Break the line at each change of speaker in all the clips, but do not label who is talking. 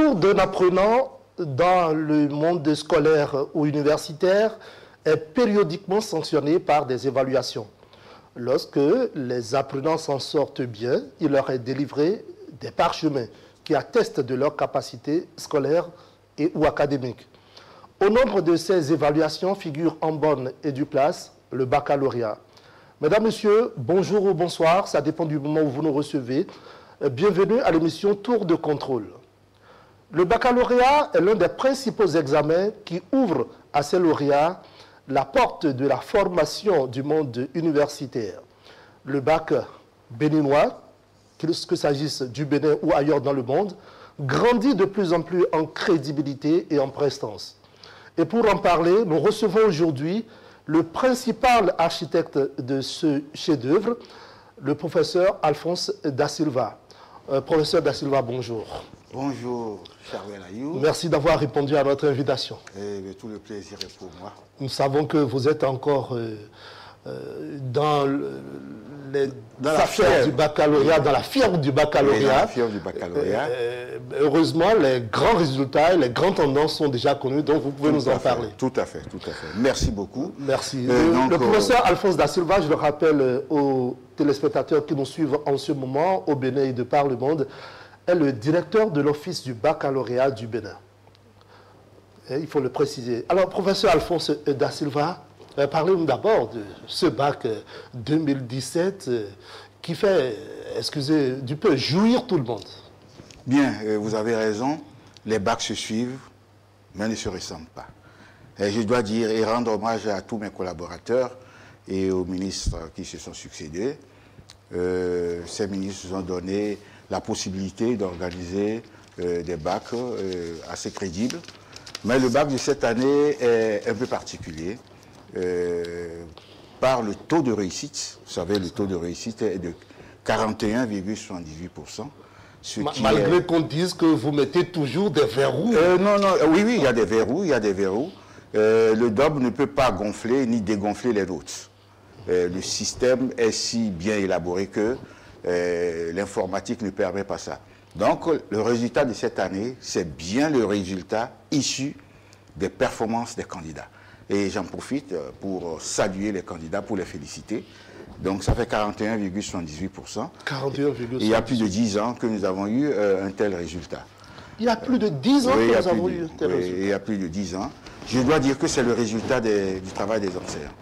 parcours d'un apprenant dans le monde scolaire ou universitaire est périodiquement sanctionné par des évaluations. Lorsque les apprenants s'en sortent bien, il leur est délivré des parchemins qui attestent de leur capacité scolaire et ou académique. Au nombre de ces évaluations figure en bonne et due place le baccalauréat. Mesdames, Messieurs, bonjour ou bonsoir, ça dépend du moment où vous nous recevez. Bienvenue à l'émission Tour de contrôle. Le baccalauréat est l'un des principaux examens qui ouvrent à ces lauréats la porte de la formation du monde universitaire. Le bac béninois, qu'il s'agisse du Bénin ou ailleurs dans le monde, grandit de plus en plus en crédibilité et en prestance. Et pour en parler, nous recevons aujourd'hui le principal architecte de ce chef-d'œuvre, le professeur Alphonse Da Silva. Professeur Da Silva, bonjour.
Bonjour, Charles Ayou.
Merci d'avoir répondu à notre invitation.
Et tout le plaisir est pour moi.
Nous savons que vous êtes encore dans la fièvre du baccalauréat, dans la fièvre du baccalauréat.
Oui, dans la fièvre du baccalauréat.
Heureusement, les grands résultats et les grandes tendances sont déjà connus, donc vous pouvez nous en parler.
Tout à fait, tout à fait. Merci beaucoup.
Merci. Le professeur Alphonse Da Silva, je le rappelle aux téléspectateurs qui nous suivent en ce moment, au Bénin et de par le monde, est le directeur de l'Office du baccalauréat du Bénin. Et il faut le préciser. Alors, professeur Alphonse Da Silva, parlez-nous d'abord de ce bac 2017 qui fait, excusez du peu, jouir tout le monde.
Bien, vous avez raison. Les bacs se suivent, mais ne se ressemblent pas. Et je dois dire et rendre hommage à tous mes collaborateurs et aux ministres qui se sont succédés. Ces ministres nous ont donné la possibilité d'organiser des bacs assez crédibles. Mais le bac de cette année est un peu particulier par le taux de réussite. Vous savez, le taux de réussite est de 41,78%.
Malgré qu'on dise que vous mettez toujours des verrous.
Oui, il y a des verrous, il y a des verrous. Le DOB ne peut pas gonfler ni dégonfler les notes. Le système est si bien élaboré que l'informatique ne permet pas ça. Donc, le résultat de cette année, c'est bien le résultat issu des performances des candidats. Et j'en profite pour saluer les candidats, pour les féliciter. Donc, ça fait 41,78%. 41,78%. Il y a plus de 10 ans que nous avons eu un tel résultat.
Il y a plus de 10 ans que nous avons eu un tel résultat.
Il y a plus de 10 ans. Je dois dire que c'est le résultat du travail des enseignants.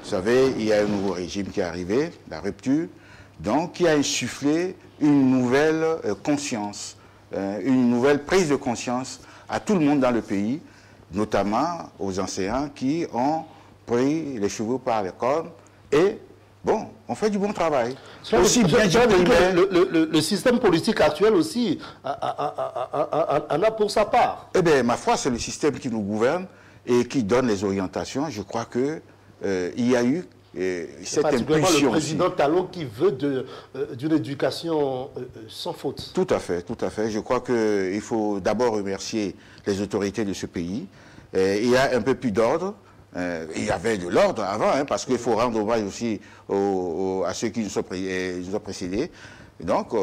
Vous savez, il y a un nouveau régime qui est arrivé, la rupture, donc qui a insufflé une nouvelle conscience, une nouvelle prise de conscience à tout le monde dans le pays, notamment aux enseignants qui ont pris les chevaux par les cornes et, bon, on fait du bon travail. Aussi bien
le système politique actuel aussi en a pour sa part.
Eh bien, ma foi, c'est le système qui nous gouverne et qui donne les orientations. Je crois que il y a eu cette impulsion.
Le président Talon qui veut d'une éducation sans faute.
Tout à fait, tout à fait. Je crois qu'il faut d'abord remercier les autorités de ce pays. Il y a un peu plus d'ordre. Il y avait de l'ordre avant, hein, parce qu'il faut rendre hommage aussi à ceux qui nous ont précédés. Donc,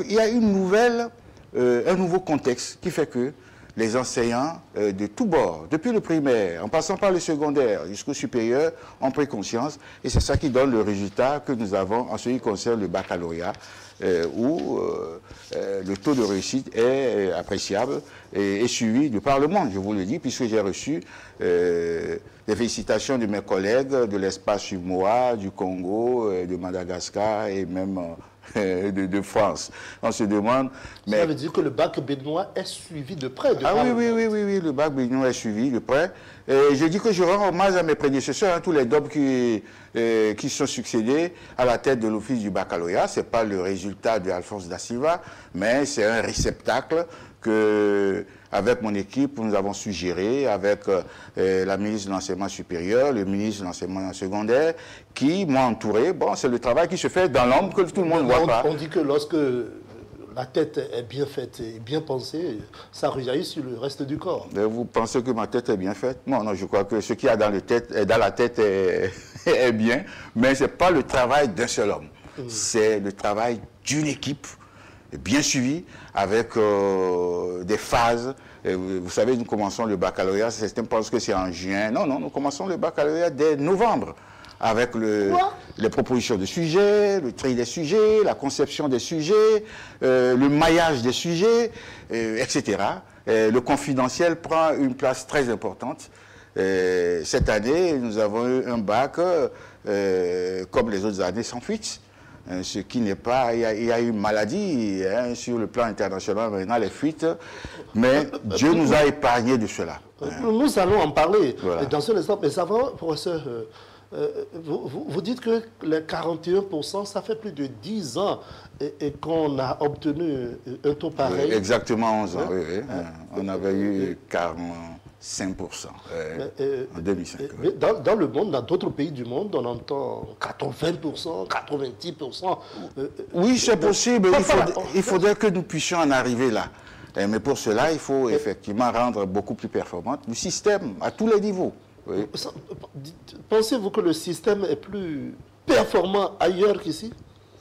il y a un nouveau contexte qui fait que les enseignants de tous bords, depuis le primaire, en passant par le secondaire jusqu'au supérieur, ont pris conscience. Et c'est ça qui donne le résultat que nous avons en ce qui concerne le baccalauréat, où le taux de réussite est appréciable et suivi de par le monde, je vous le dis, puisque j'ai reçu des félicitations de mes collègues de l'espace UMOA, du Congo, de Madagascar et même de France. On se demande...
Mais ça veut dire que le bac béninois est suivi de près.
Oui, le bac béninois est suivi de près. Et je dis que je rends hommage à mes prédécesseurs, hein, tous les DOB qui sont succédés à la tête de l'office du baccalauréat. Ce n'est pas le résultat de Alphonse Da Silva, mais c'est un réceptacle que, avec mon équipe, nous avons suggéré, avec la ministre de l'Enseignement supérieur, le ministre de l'Enseignement secondaire, qui m'ont entouré. Bon, c'est le travail qui se fait dans l'ombre que tout le monde voit pas.
On dit que lorsque la tête est bien faite et bien pensée, ça rejaillit sur le reste du corps.
Mais vous pensez que ma tête est bien faite? Non, je crois que ce qu'il y a dans la tête est bien, mais ce n'est pas le travail d'un seul homme. C'est le travail d'une équipe bien suivi, avec des phases. Vous savez, nous commençons le baccalauréat, certains pensent que c'est en juin. Non, non, nous commençons le baccalauréat dès novembre, avec les propositions de sujets, le tri des sujets, la conception des sujets, le maillage des sujets, etc. Le confidentiel prend une place très importante. Cette année, nous avons eu un bac, comme les autres années, sans fuite. Ce qui n'est pas... Il y a eu une maladie hein, sur le plan international, maintenant les fuites, mais Dieu nous a épargnés de cela.
Nous allons en parler
voilà.
dans ce instant. Mais ça va, professeur, vous dites que les 41%, ça fait plus de 10 ans et qu'on a obtenu un taux pareil.
Oui, exactement 11 ans, oui, oui. On avait eu 45% en 2005.
Mais dans le monde, dans d'autres pays du monde, on entend 80%, 90%.
Oui, c'est possible. Il faudrait que nous puissions en arriver là. Mais pour cela, il faut effectivement rendre beaucoup plus performant le système à tous les niveaux. Oui.
Pensez-vous que le système est plus performant ailleurs qu'ici?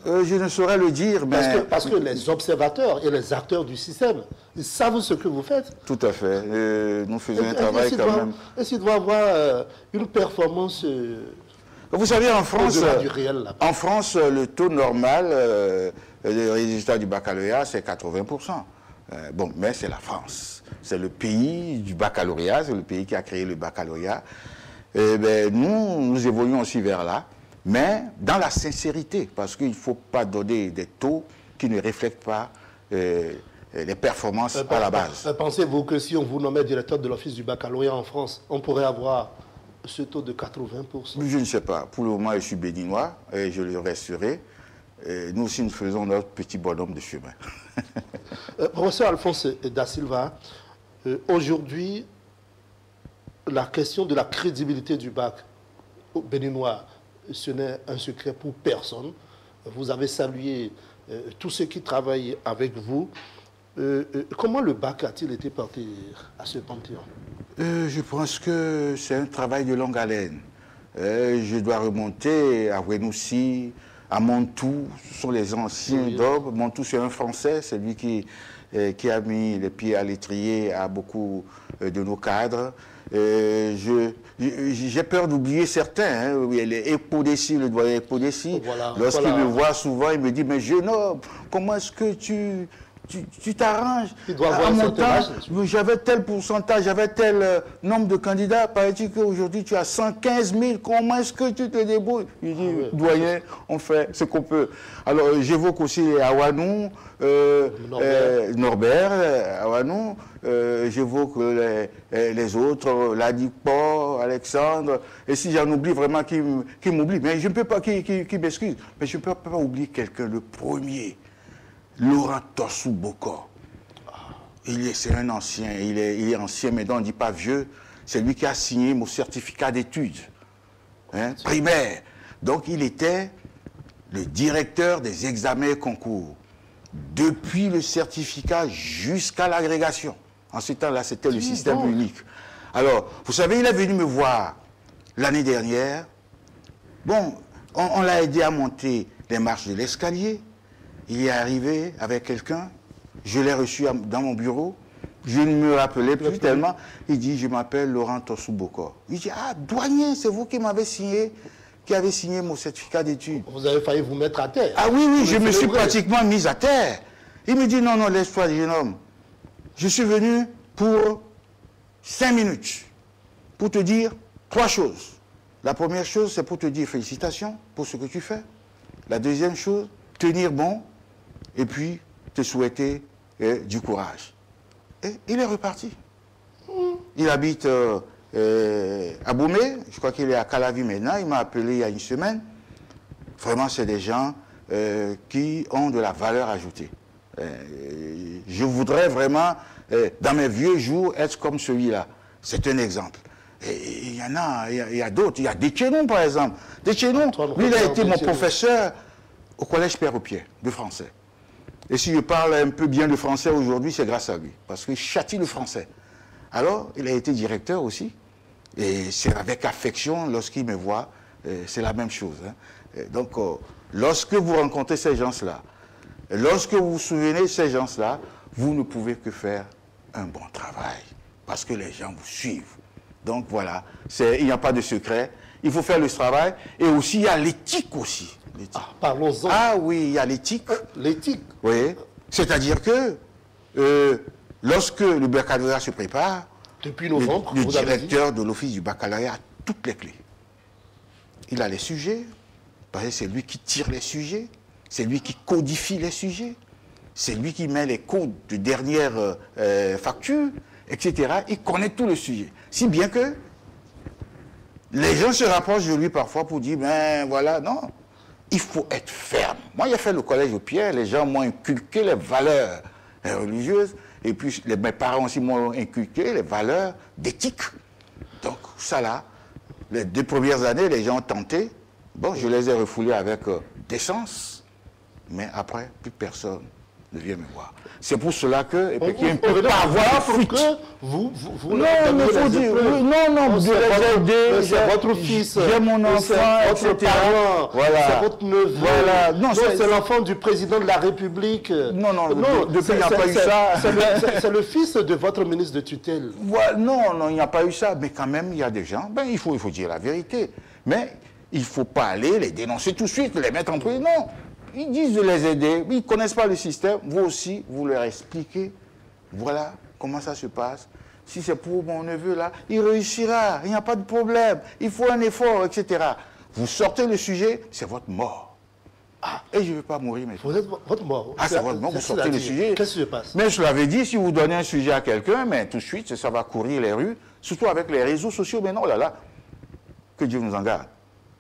Je ne saurais le dire, mais...
Parce que les observateurs et les acteurs du système, ils savent ce que vous faites.
Tout à fait. Nous faisons un travail quand même...
Est-ce qu'il doit y avoir une performance...
Vous savez, en France,
du réel, là.
En France, le taux normal des résultats du baccalauréat, c'est 80%. Bon, mais c'est la France. C'est le pays du baccalauréat, c'est le pays qui a créé le baccalauréat. Et ben, nous évoluons aussi vers là, mais dans la sincérité, parce qu'il ne faut pas donner des taux qui ne reflètent pas les performances à la base.
Pensez-vous que si on vous nommait directeur de l'office du baccalauréat en France, on pourrait avoir ce taux de 80%?
Je ne sais pas. Pour le moment, je suis béninois et je le resterai. Et nous aussi, nous faisons notre petit bonhomme de chemin.
Professeur Alphonse Da Silva, aujourd'hui, la question de la crédibilité du bac béninois, ce n'est un secret pour personne. Vous avez salué tous ceux qui travaillent avec vous. Comment le bac a-t-il été porté à ce panthéon?
Je pense que c'est un travail de longue haleine. Je dois remonter à Wenoussi, à Montou, ce sont les anciens d'Aube. Montou, c'est un Français, c'est lui qui a mis les pieds à l'étrier à beaucoup de nos cadres. J'ai peur d'oublier certains. Hein. Epodessi, le doyen Epodessi, lorsqu'il me voit souvent, il me dit, mais jeune homme, comment est-ce que tu t'arranges? À mon temps, j'avais tel pourcentage, j'avais tel nombre de candidats. Paraît-il qu'aujourd'hui, tu as 115 000. Comment est-ce que tu te débrouilles? Je dis, doyen, on fait ce qu'on peut. Alors, j'évoque aussi Awanou, Norbert, Awanou. J'évoque les autres, Ladipo, Alexandre. Et si j'en oublie vraiment, qui m'oublie. Mais je ne peux pas, qui m'excuse. Mais je ne peux pas oublier quelqu'un, le premier. Laurent Tossou Bokor. C'est un ancien, il est ancien, mais on ne dit pas vieux. C'est lui qui a signé mon certificat d'études primaire. Donc il était le directeur des examens et concours. Depuis le certificat jusqu'à l'agrégation. En ce temps-là, c'était le système unique. Alors, vous savez, il est venu me voir l'année dernière. Bon, on l'a aidé à monter les marches de l'escalier. Il est arrivé avec quelqu'un, je l'ai reçu dans mon bureau, je ne me rappelais plus tellement. Il dit, je m'appelle Laurent Tossou Bokor. Il dit, ah, douanier, c'est vous qui m'avez signé, qui avez signé mon certificat d'études.
Vous avez failli vous mettre à terre.
Ah oui, oui, je me suis pratiquement mis à terre. Il me dit, non, non, laisse-toi, jeune homme. Je suis venu pour 5 minutes, pour te dire 3 choses. La première chose, c'est pour te dire félicitations pour ce que tu fais. La deuxième chose, tenir bon. Et puis, te souhaiter du courage. Et il est reparti. Il habite à Boumé, je crois qu'il est à Calavi maintenant, il m'a appelé il y a une semaine. Vraiment, c'est des gens qui ont de la valeur ajoutée. Je voudrais vraiment, dans mes vieux jours, être comme celui-là. C'est un exemple. Et il y en a, il y a d'autres. Il y a Détchenou, par exemple. Détchenou, lui, il a été mon professeur au collège Père-au-Pied de français. Et si je parle un peu bien le français aujourd'hui, c'est grâce à lui, parce qu'il châtie le français. Alors, il a été directeur aussi, et c'est avec affection, lorsqu'il me voit, c'est la même chose. Hein. Donc, lorsque vous rencontrez ces gens-là, Lorsque vous vous souvenez de ces gens-là, vous ne pouvez que faire un bon travail. Parce que les gens vous suivent. Donc voilà, il n'y a pas de secret. Il faut faire le travail. Et aussi, il y a l'éthique aussi.
Ah, parlons-en.
Ah oui, il y a l'éthique.
L'éthique.
Oui. C'est-à-dire que lorsque le baccalauréat se prépare,
depuis novembre,
le directeur de l'office du baccalauréat a toutes les clés. Il a les sujets, parce que c'est lui qui tire les sujets, c'est lui qui codifie les sujets, c'est lui qui met les codes de dernière facture, etc. Il connaît tout le sujet. Si bien que les gens se rapprochent de lui parfois pour dire, ben voilà, non, il faut être ferme. Moi, j'ai fait le collège au Pierre, les gens m'ont inculqué les valeurs religieuses, et puis mes parents aussi m'ont inculqué les valeurs d'éthique. Donc, ça là, les 2 premières années, les gens ont tenté. Bon, je les ai refoulés avec décence, mais après, plus personne ne vient me voir. C'est pour cela que, et qu'il ne peut pas avoir fuite.
Vous
non, mais il faut dire, oui, non, je les ai aidés.
C'est votre fils.
J'ai mon enfant,
votre parent.
Voilà.
C'est votre neveu.
Voilà.
Non, c'est l'enfant du président de la République.
Non, depuis il n'y a pas eu ça.
C'est le fils de votre ministre de tutelle.
Voilà, non, il n'y a pas eu ça. Mais quand même, il y a des gens, ben, il faut dire la vérité. Mais il ne faut pas aller les dénoncer tout de suite, les mettre en prison. Non. Ils disent de les aider, ils ne connaissent pas le système. Vous aussi, vous leur expliquez, voilà comment ça se passe. Si c'est pour mon neveu là, il réussira, il n'y a pas de problème, il faut un effort, etc. Vous sortez le sujet, c'est votre mort. Ah, et je ne veux pas mourir maintenant.
Vous êtes votre mort.
Ah, c'est votre mort, vous sortez le sujet.
Qu'est-ce qui se passe?
Mais je l'avais dit, si vous donnez un sujet à quelqu'un, mais tout de suite, ça va courir les rues, surtout avec les réseaux sociaux. Mais non, là, que Dieu nous en garde.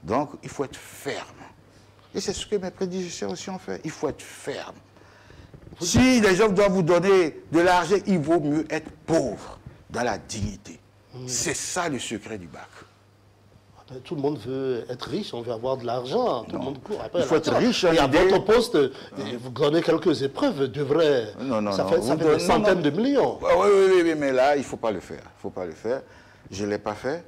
Donc, il faut être ferme. Et c'est ce que mes prédécesseurs aussi ont fait. Il faut être ferme. Si les gens doivent vous donner de l'argent, il vaut mieux être pauvre dans la dignité. C'est ça le secret du bac.
Tout le monde veut être riche, on veut avoir de l'argent. Tout le monde court après.
Il faut être riche.
Et à votre poste, vous donnez quelques épreuves, devrait. Ça fait des centaines de millions.
Oui, mais là, il ne faut pas le faire. Il faut pas le faire. Je ne l'ai pas fait.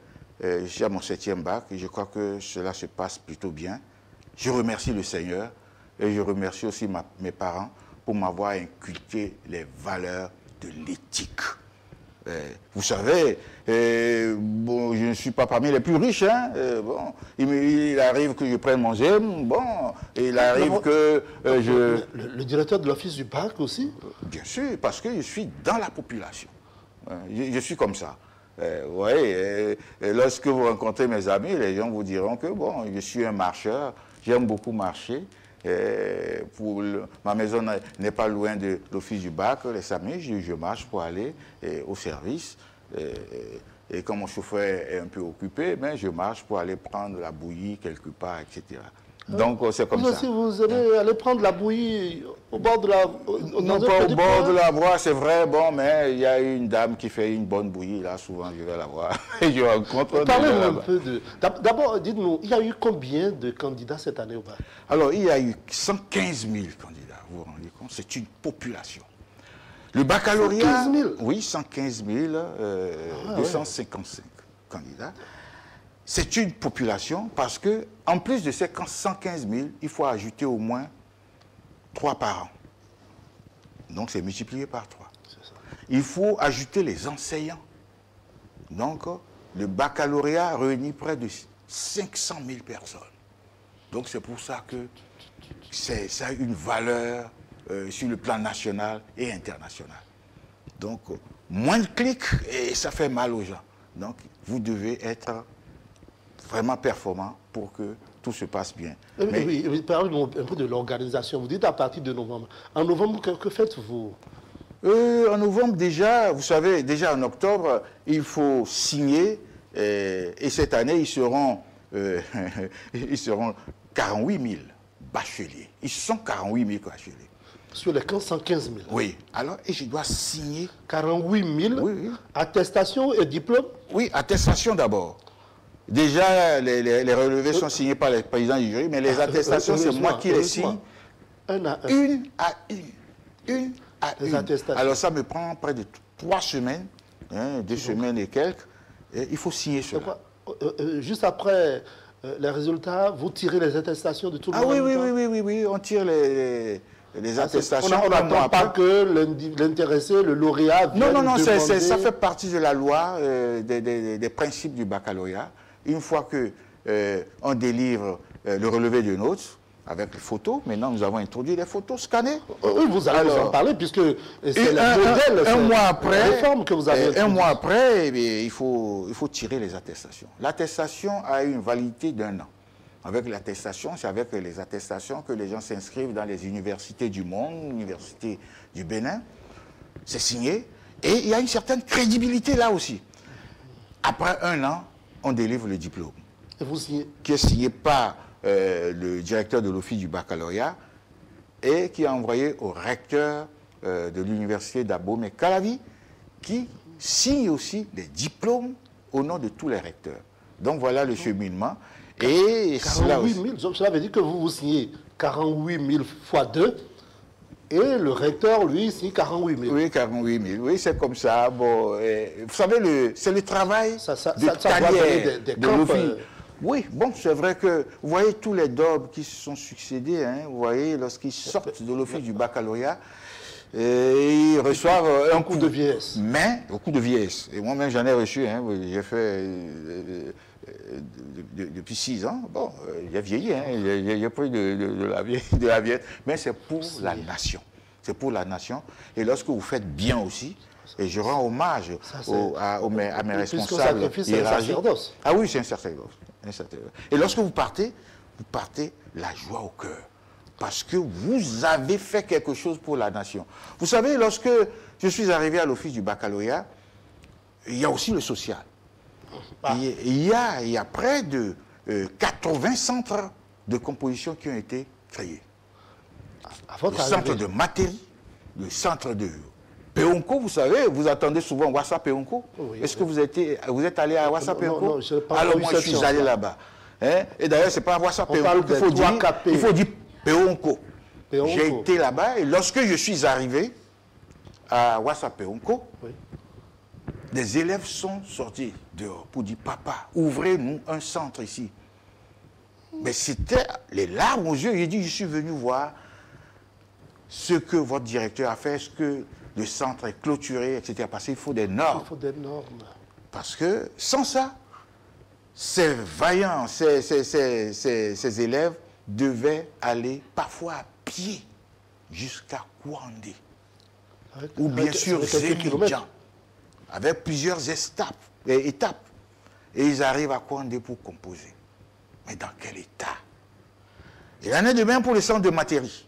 J'ai mon 7e bac et je crois que cela se passe plutôt bien. Je remercie le Seigneur et je remercie aussi mes parents pour m'avoir inculqué les valeurs de l'éthique. Vous savez, bon, je ne suis pas parmi les plus riches. Hein, bon, il arrive que je prenne mon GEM, bon, et il arrive que je...
Le directeur de l'office du bac aussi?
Bien sûr, parce que je suis dans la population. Je suis comme ça. Et lorsque vous rencontrez mes amis, les gens vous diront que bon, je suis un marcheur, j'aime beaucoup marcher. Ma maison n'est pas loin de l'office du bac. Les samedis, je marche pour aller au service. Et quand mon chauffeur est un peu occupé, ben, je marche pour aller prendre la bouillie quelque part, etc. Donc, c'est comme ça.
Si vous allez aller prendre la bouillie au bord de la...
Non, pas au bord de la voie, c'est vrai, bon, mais il y a une dame qui fait une bonne bouillie, là, souvent, je vais la voir. Et je rencontre...
Parlez-nous un peu de... D'abord, dites-nous, il y a eu combien de candidats cette année au bac?
Alors, il y a eu 115 000 candidats, vous vous rendez compte? C'est une population. Le baccalauréat...
115 000?
Oui, 115 255 candidats. C'est une population parce que, en plus de ces 115 000, il faut ajouter au moins 3 par an. Donc, c'est multiplié par 3. Il faut ajouter les enseignants. Donc, le baccalauréat réunit près de 500 000 personnes. Donc, c'est pour ça que ça a une valeur sur le plan national et international. Donc, moins de clics et ça fait mal aux gens. Donc, vous devez être vraiment performant pour que tout se passe bien.
Oui, parlez-nous un peu de l'organisation. Vous dites à partir de novembre. En novembre, que faites-vous?
En novembre, déjà, vous savez, déjà en octobre, il faut signer. Et cette année, ils seront 48 000 bacheliers. Ils sont 48 000 bacheliers.
Sur les 115 000?
Oui. Alors, et je dois signer...
48 000?
Oui.
Attestation et diplôme?
Oui, attestation d'abord. Déjà, les relevés sont signés par les présidents du jury, mais les attestations, c'est moi qui les signe. Une à une. Alors, ça me prend près de 3 semaines, 2 semaines et quelques, et il faut signer cela.
Juste après les résultats, vous tirez les attestations de tout le monde?
Oui, on tire les attestations.
On n'attend pas que l'intéressé, le lauréat, vienne
non,
demander...
ça fait partie de la loi, des principes du baccalauréat. Une fois que on délivre le relevé de notes, avec les photos, maintenant nous avons introduit les photos scannées.
Oui, vous allez nous en parler, puisque c'est la modèle,
un mois après,
réforme que vous avez introduite.
Un mois après, il faut tirer les attestations. L'attestation a une validité d'1 an. Avec l'attestation, c'est avec les attestations que les gens s'inscrivent dans les universités du monde, l'université du Bénin. C'est signé. Et il y a une certaine crédibilité là aussi. Après 1 an, on délivre le diplôme.
Et vous signez?
Qui est signé par le directeur de l'office du baccalauréat et qui est envoyé au recteur de l'université d'Abomey-Calavi qui signe aussi les diplômes au nom de tous les recteurs. Donc voilà le cheminement. Et
48 000, cela veut dire que vous signez 48 000 fois 2 et le recteur, lui, signe 48 000.
Oui, 48 000. Oui, c'est comme ça. Bon, vous savez, c'est le travail de talière de l'office. Oui, bon, c'est vrai que, vous voyez tous les DOB qui se sont succédés, hein, vous voyez, lorsqu'ils sortent de l'office du baccalauréat, ils reçoivent un coup de vieillesse. Mais, un coup de vieillesse. Et moi-même, j'en ai reçu, hein, j'ai fait depuis 6 ans. Bon, j'ai vieilli, hein, j'ai pris de la vieillesse, mais c'est pour la nation. C'est pour la nation. Et lorsque vous faites bien aussi, et je rends hommage à mes responsables.
C'est un sacerdoce.
Ah oui, c'est un sacerdoce. Et lorsque vous partez la joie au cœur. Parce que vous avez fait quelque chose pour la nation. Vous savez, lorsque je suis arrivé à l'office du baccalauréat, il y a aussi le social. Il y a près de 80 centres de composition qui ont été créés. Le centre de Matéri, le centre de Péonco, vous savez, vous attendez souvent Ouassa Péonco. Oui, est-ce que vous êtes allé à Ouassa Péonco? Alors moi, je suis allé là-bas. Hein? Et d'ailleurs, ce n'est pas à Ouassa Péonco qu'il faut dire. Il faut dire Péonco. J'ai été là-bas et lorsque je suis arrivé à Ouassa Péonco, des élèves sont sortis dehors pour dire « Papa, ouvrez-nous un centre ici ». Mais c'était les larmes aux yeux. Il dit « Je suis venu voir ce que votre directeur a fait, est-ce que le centre est clôturé, etc. » Parce qu'il faut des normes.
Il faut des normes.
Parce que sans ça, ces vaillants, ces élèves devaient aller parfois à pied jusqu'à Kouandé. Ou bien sûr Zémidjan, avec plusieurs étapes. Et ils arrivent à Kouandé pour composer. Mais dans quel état? Et l'année de même pour le centre de Matéri.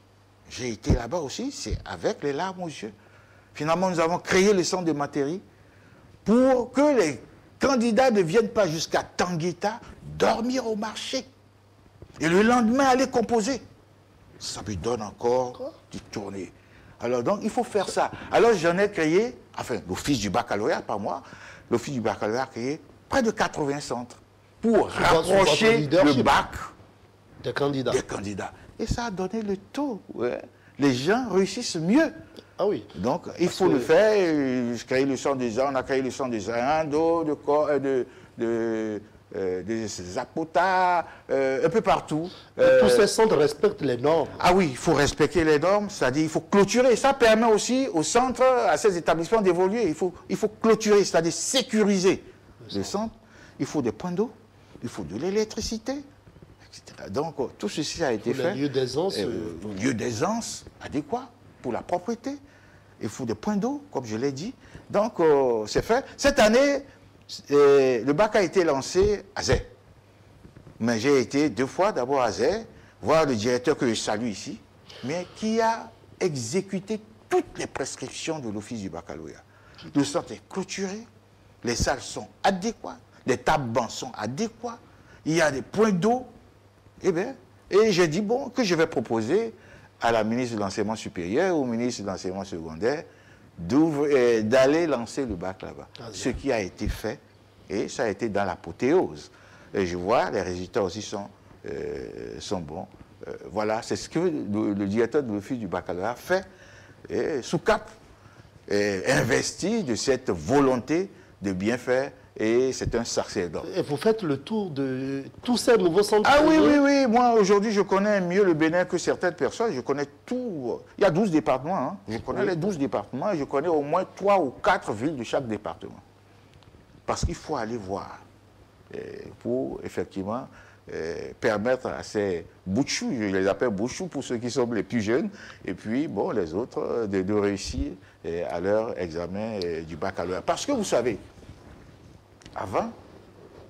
J'ai été là-bas aussi, c'est avec les larmes aux yeux. Finalement, nous avons créé le centre de Matéri pour que les candidats ne viennent pas jusqu'à Tanguita dormir au marché. Et le lendemain, aller composer. Ça me donne encore du tourner. Alors donc, il faut faire ça. Alors j'en ai créé, enfin, l'office du baccalauréat, pas moi, l'office du baccalauréat a créé près de 80 centres pour rapprocher le bac
des candidats.
Et ça a donné le taux. Ouais. Les gens réussissent mieux.
Ah oui.
Donc, il faut le faire. Je crée le centre des arts, on a créé le centre des Indo, des Zapota, un peu partout.
Tous ces centres respectent les normes.
Ah oui, il faut respecter les normes, c'est-à-dire il faut clôturer. Ça permet aussi aux centres, à ces établissements d'évoluer. Il faut clôturer, c'est-à-dire sécuriser le centre. Il faut des points d'eau, il faut de l'électricité, etc. Donc, tout ceci a été fait.
Lieu d'aisance.
Lieu d'aisance adéquat pour la propriété. Il faut des points d'eau, comme je l'ai dit. Donc, c'est fait. Cette année, le bac a été lancé à Zé. Mais j'ai été 2 fois d'abord à Zé, voir le directeur que je salue ici, mais qui a exécuté toutes les prescriptions de l'office du baccalauréat. Le centre est clôturé, les salles sont adéquates, les tables-bancs sont adéquats, il y a des points d'eau. Et j'ai dit, bon, que je vais proposer à la ministre de l'Enseignement supérieur, au ministre de l'Enseignement secondaire, d'aller lancer le bac là-bas. Ce qui a été fait, et ça a été dans l'apothéose. Et je vois, les résultats aussi sont bons. Voilà, c'est ce que le directeur de l'office du baccalauréat fait, sous cap, investi de cette volonté de bien faire et c'est un sacerdoce.
Et vous faites le tour de tous ces nouveaux centres?
Ah oui, oui, oui. Moi, aujourd'hui, je connais mieux le Bénin que certaines personnes. Je connais tout. Il y a 12 départements. Hein. Je connais les 12 départements et je connais au moins 3 ou 4 villes de chaque département. Parce qu'il faut aller voir pour, effectivement, permettre à ces bouchous, je les appelle bouchous pour ceux qui sont les plus jeunes, et puis, bon, les autres, de réussir à leur examen du baccalauréat. Parce que vous savez, avant,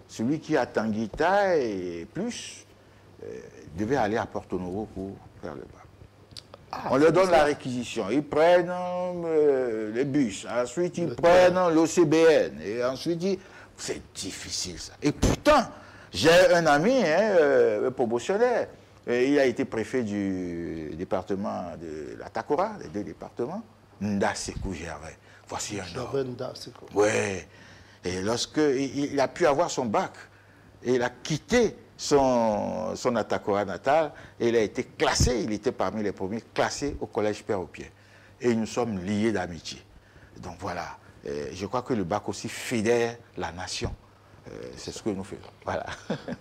celui qui a Tanguita et plus devait aller à Porto Novo pour faire le bac. Ah, on leur donne la réquisition. Ils prennent les bus. Ensuite, ils prennent l'OCBN. Et ensuite, c'est difficile ça. Et pourtant, j'ai un ami promotionnaire. Il a été préfet du département de la Takora, les 2 départements. Ndasekou Gervais. Voici un homme. Oui. Et lorsqu'il a pu avoir son bac, et il a quitté son Atakora natal, et il a été classé, il était parmi les premiers classés au collège Père-au-Pied. Et nous sommes liés d'amitié. Donc voilà, je crois que le bac aussi fédère la nation. C'est ce que nous faisons. Voilà.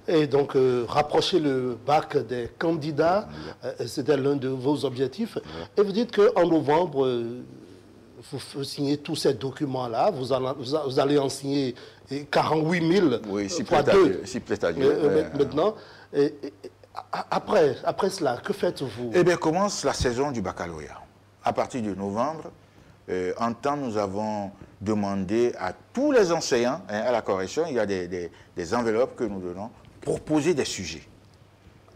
Et donc, rapprocher le bac des candidats, c'était l'un de vos objectifs. Et vous dites qu'en novembre, vous signez tous ces documents-là, vous allez en signer 48 000
oui, si
fois 2.
Si plaît à Dieu.
Maintenant, après cela, que faites-vous?
Eh bien, commence la saison du baccalauréat. À partir de novembre, en temps, nous avons demandé à tous les enseignants, à la correction, il y a des enveloppes que nous donnons, proposer des sujets.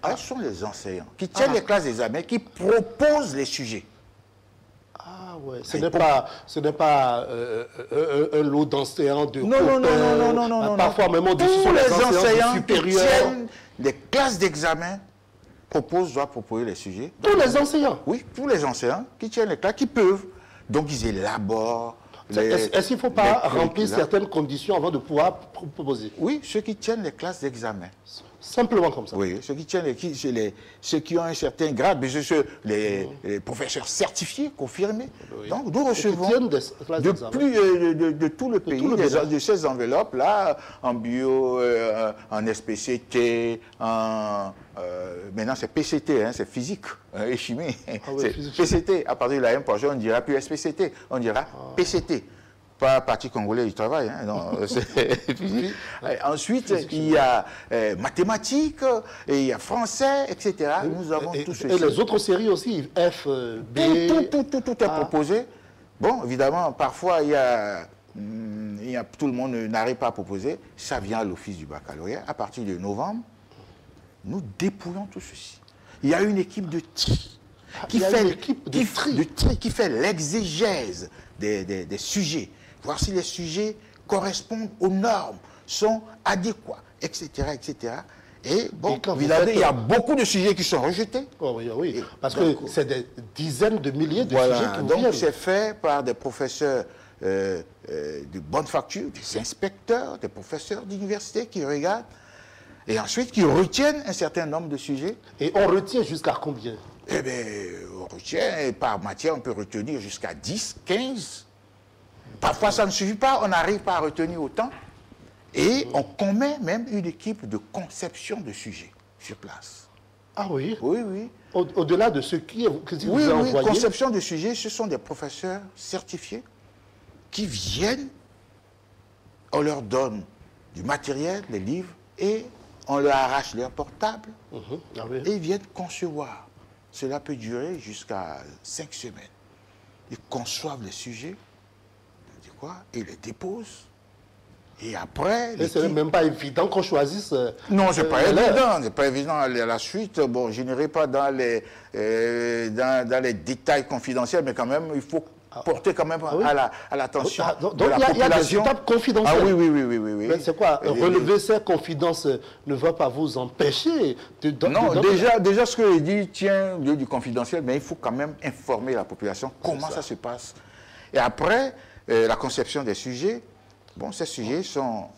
Ce sont les enseignants qui tiennent les classes d'examen, qui proposent les sujets.
Ah ouais, ce n'est pas un lot d'enseignants de
non,
parfois même au-dessus
tous
les
les enseignants
supérieurs.
Qui tiennent des classes d'examen doivent proposer les sujets.
Tous les enseignants?
Oui, tous les enseignants qui tiennent les classes, qui peuvent. Donc ils élaborent.
Est-ce qu'il ne faut pas remplir certaines conditions avant de pouvoir proposer?
Oui, ceux qui tiennent les classes d'examen.
Simplement comme ça?
Oui, ceux qui tiennent ceux qui ont un certain grade, mais les professeurs certifiés, confirmés. Oui. Donc nous recevons de tout le pays de ces enveloppes-là, en bio, en SPCT, maintenant c'est PCT, hein, c'est physique et chimie. C'est PCT. À partir de la M prochaine, on ne dira plus SPCT, on dira PCT. Pas Parti congolais du travail, hein, non, c'est physique. Ensuite, il y a mathématiques, et il y a français, etc. Nous avons tout ceci.
Et les autres séries aussi, F, B...
Tout est proposé. Bon, évidemment, parfois, tout le monde n'arrive pas à proposer. Ça vient à l'office du baccalauréat. À partir de novembre, nous dépouillons tout ceci. Il y a une équipe de tri qui fait l'exégèse des sujets. Voir si les sujets correspondent aux normes, sont adéquats, etc. etc. Et bon, évidemment, il y a beaucoup de sujets qui sont rejetés.
Oh, oui, oui. Parce que c'est des dizaines de milliers de sujets qui vous viennent.
Donc c'est fait par des professeurs de bonne facture, des inspecteurs, des professeurs d'université qui regardent et ensuite qui retiennent un certain nombre de sujets.
Et on retient jusqu'à combien?
Eh bien, on retient, par matière, on peut retenir jusqu'à 10, 15. Parfois, ça ne suffit pas, on n'arrive pas à retenir autant. Et on commet même une équipe de conception de sujets sur place.
Ah oui?
Oui, oui.
Au-delà de ce qui vous
oui,
a envoyé?
Conception de sujets, ce sont des professeurs certifiés qui viennent, on leur donne du matériel, des livres, et on leur arrache leur portable, et ils viennent concevoir. Cela peut durer jusqu'à 5 semaines. Ils conçoivent les sujets, ils les déposent. Et après...
Et ce n'est même pas évident qu'on choisisse...
non, ce n'est pas évident. C'est pas évident à la suite. Bon, je n'irai pas dans les détails confidentiels, mais quand même, il faut porter quand même à l'attention de la population.
Donc il y a des étapes confidentielles.
Ah oui.
Mais c'est quoi? Relever ces confidences ne va pas vous empêcher de...
Non, déjà ce que je dis tient du confidentiel, mais il faut quand même informer la population comment ça se passe. Et après, la conception des sujets, bon, ces sujets sont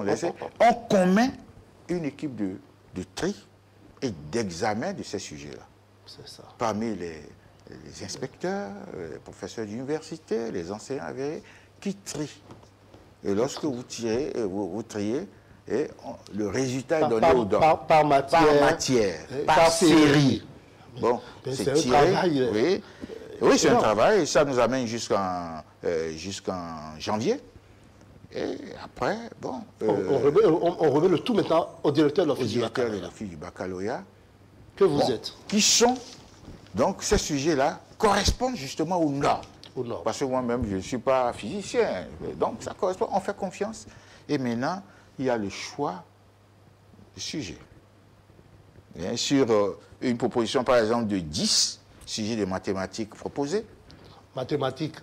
laissés. On commet une équipe de tri et d'examen de ces sujets-là.
C'est ça.
Parmi les inspecteurs, les professeurs d'université, les enseignants avérés, qui trient Et lorsque vous tirez, vous triez, et le résultat est donné au DOB.
Par matière.
Par série. Bon,
c'est
tiré.
un travail.
Oui, oui c'est un travail. Et ça nous amène jusqu'en janvier. Et après, bon...
on remet le tout maintenant au directeur de
l'office du baccalauréat.
Que vous êtes.
Qui sont, donc ces sujets-là correspondent justement au Nord. Parce que moi-même, je ne suis pas physicien. Donc ça correspond, on fait confiance. Et maintenant, il y a le choix du sujet. Bien sûr, une proposition, par exemple, de 10 sujets de mathématiques proposés.
Mathématiques.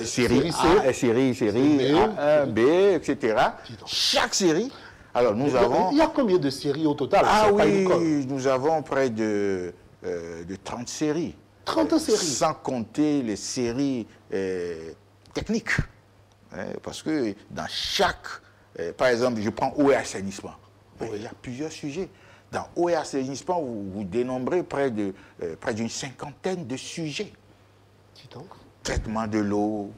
Série A, série A, B, etc. Chaque série. Alors, nous avons...
Il y a combien de séries au total?
Ah oui, nous avons près de 30 séries.
30 séries.
Sans compter les séries techniques. Parce que dans chaque... par exemple, je prends eau et assainissement. Il y a plusieurs sujets. Dans eau et assainissement, vous dénombrez près d'une cinquantaine de sujets. Traitement de l'eau,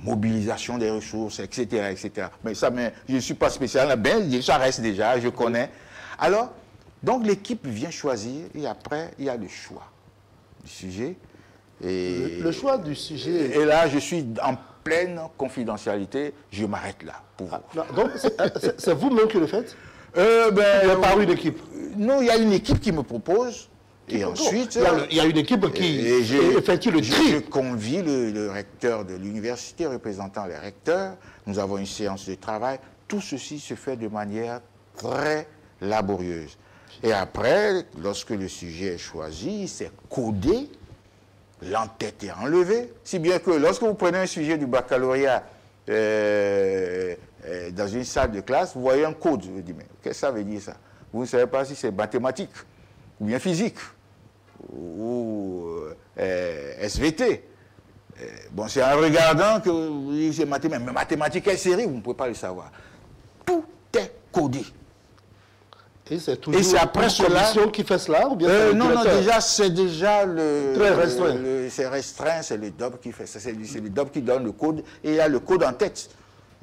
mobilisation des ressources, etc. etc. Mais ça, je ne suis pas spécial, ben, ça reste déjà, je connais. Alors, donc l'équipe vient choisir et après, il y a le choix du sujet. Et
le choix du sujet...
Et là, je suis en pleine confidentialité, je m'arrête là. Pour
non, donc, c'est vous-même qui le faites? Par une équipe?
Non, il y a une équipe qui me propose. Et ensuite,
il y a une équipe qui effectue le tri.
Je convie le recteur de l'université, représentant les recteurs. Nous avons une séance de travail. Tout ceci se fait de manière très laborieuse. Et après, lorsque le sujet est choisi, c'est codé, l'entête est enlevée. Si bien que lorsque vous prenez un sujet du baccalauréat dans une salle de classe, vous voyez un code. Vous dites, mais qu'est-ce que ça veut dire ça? Vous ne savez pas si c'est mathématique ou bien physique ou SVT. Bon, c'est en regardant que c'est mathématique. Mais mathématiques, quelle série, vous ne pouvez pas le savoir. Tout est codé.
Et c'est toujours après cela qui fait cela ou bien
non, déjà, c'est déjà
très restreint.
C'est restreint, c'est le DOB qui fait ça. C'est le DOB qui donne le code et il y a le code en tête.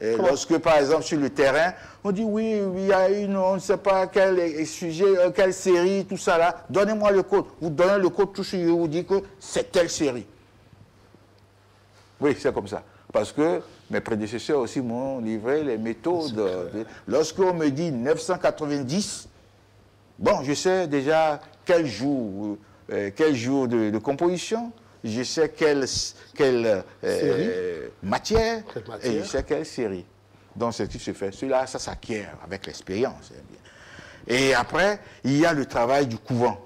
Et lorsque, par exemple, sur le terrain, on dit oui, il y a on ne sait pas quel sujet, quelle série, tout ça là, donnez-moi le code. Vous donnez le code, tout ce que je vous dis que c'est telle série. Oui, c'est comme ça. Parce que mes prédécesseurs aussi m'ont livré les méthodes. Lorsqu'on me dit 990, bon, je sais déjà quel jour de composition, je sais quelle matière, et je sais quelle série. Donc, ce qui se fait, cela, ça s'acquiert avec l'expérience. Et après, il y a le travail du couvent.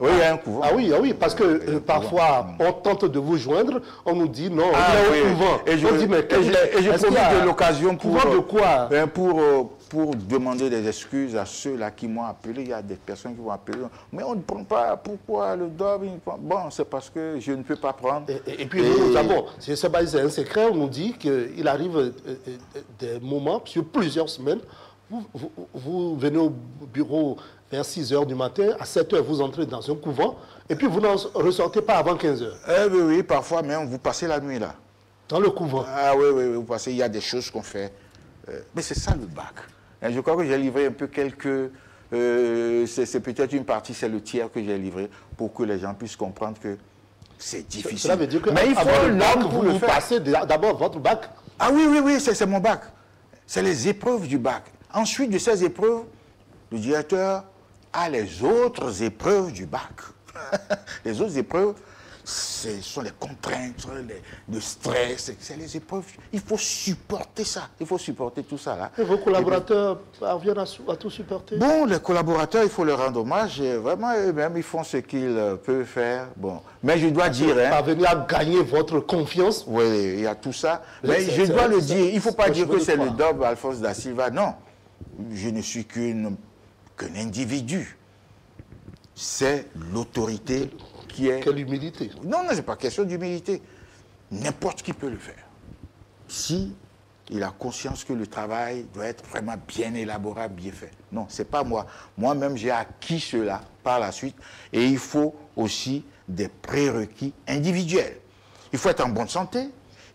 Oui, il y a un couvent.
Ah oui, parce que parfois, on tente de vous joindre, on nous dit non, il y a un couvent.
Et je profite de l'occasion pour...
Couvent de quoi?
Pour demander des excuses à ceux-là qui m'ont appelé. Il y a des personnes qui m'ont appelé. Mais on ne prend pas. Pourquoi le DOB? Bon, c'est parce que je ne peux pas prendre.
Et puis nous avons, c'est un secret, on nous dit qu'il arrive des moments, sur plusieurs semaines, vous venez au bureau vers 6 h du matin, à 7 h vous entrez dans un couvent, et puis vous n'en ressortez pas avant 15 h.
Oui, parfois même, vous passez la nuit là.
Dans le couvent?
Ah oui, vous passez, il y a des choses qu'on fait. Mais c'est ça le bac. Et je crois que j'ai livré un peu quelques... c'est peut-être une partie, c'est le tiers que j'ai livré, pour que les gens puissent comprendre que c'est difficile.
Cela veut dire que
mais il faut un homme pour le
vous
faire.
passez d'abord votre bac?
Ah oui, c'est mon bac. C'est les épreuves du bac. Ensuite de ces épreuves, le directeur a les autres épreuves du bac. Les autres épreuves, ce sont les contraintes, le stress, c'est les épreuves. Il faut supporter ça. Il faut supporter tout ça là.
Et vos collaborateurs parviennent à tout supporter?
Bon, les collaborateurs, il faut leur rendre hommage. Vraiment, eux-mêmes, ils font ce qu'ils peuvent faire. Bon, mais je dois dire...
Parvenir à gagner votre confiance?
Oui, il y a tout ça. Mais je dois le dire, il ne faut pas dire que c'est le DOB Alphonse da Silva. Non, je ne suis qu'un individu. C'est l'autorité qui est...
Quelle humilité.
Non, c'est pas question d'humilité. N'importe qui peut le faire. Si il a conscience que le travail doit être vraiment bien élaboré, bien fait. Non, c'est pas moi. Moi-même, j'ai acquis cela par la suite. Et il faut aussi des prérequis individuels. Il faut être en bonne santé.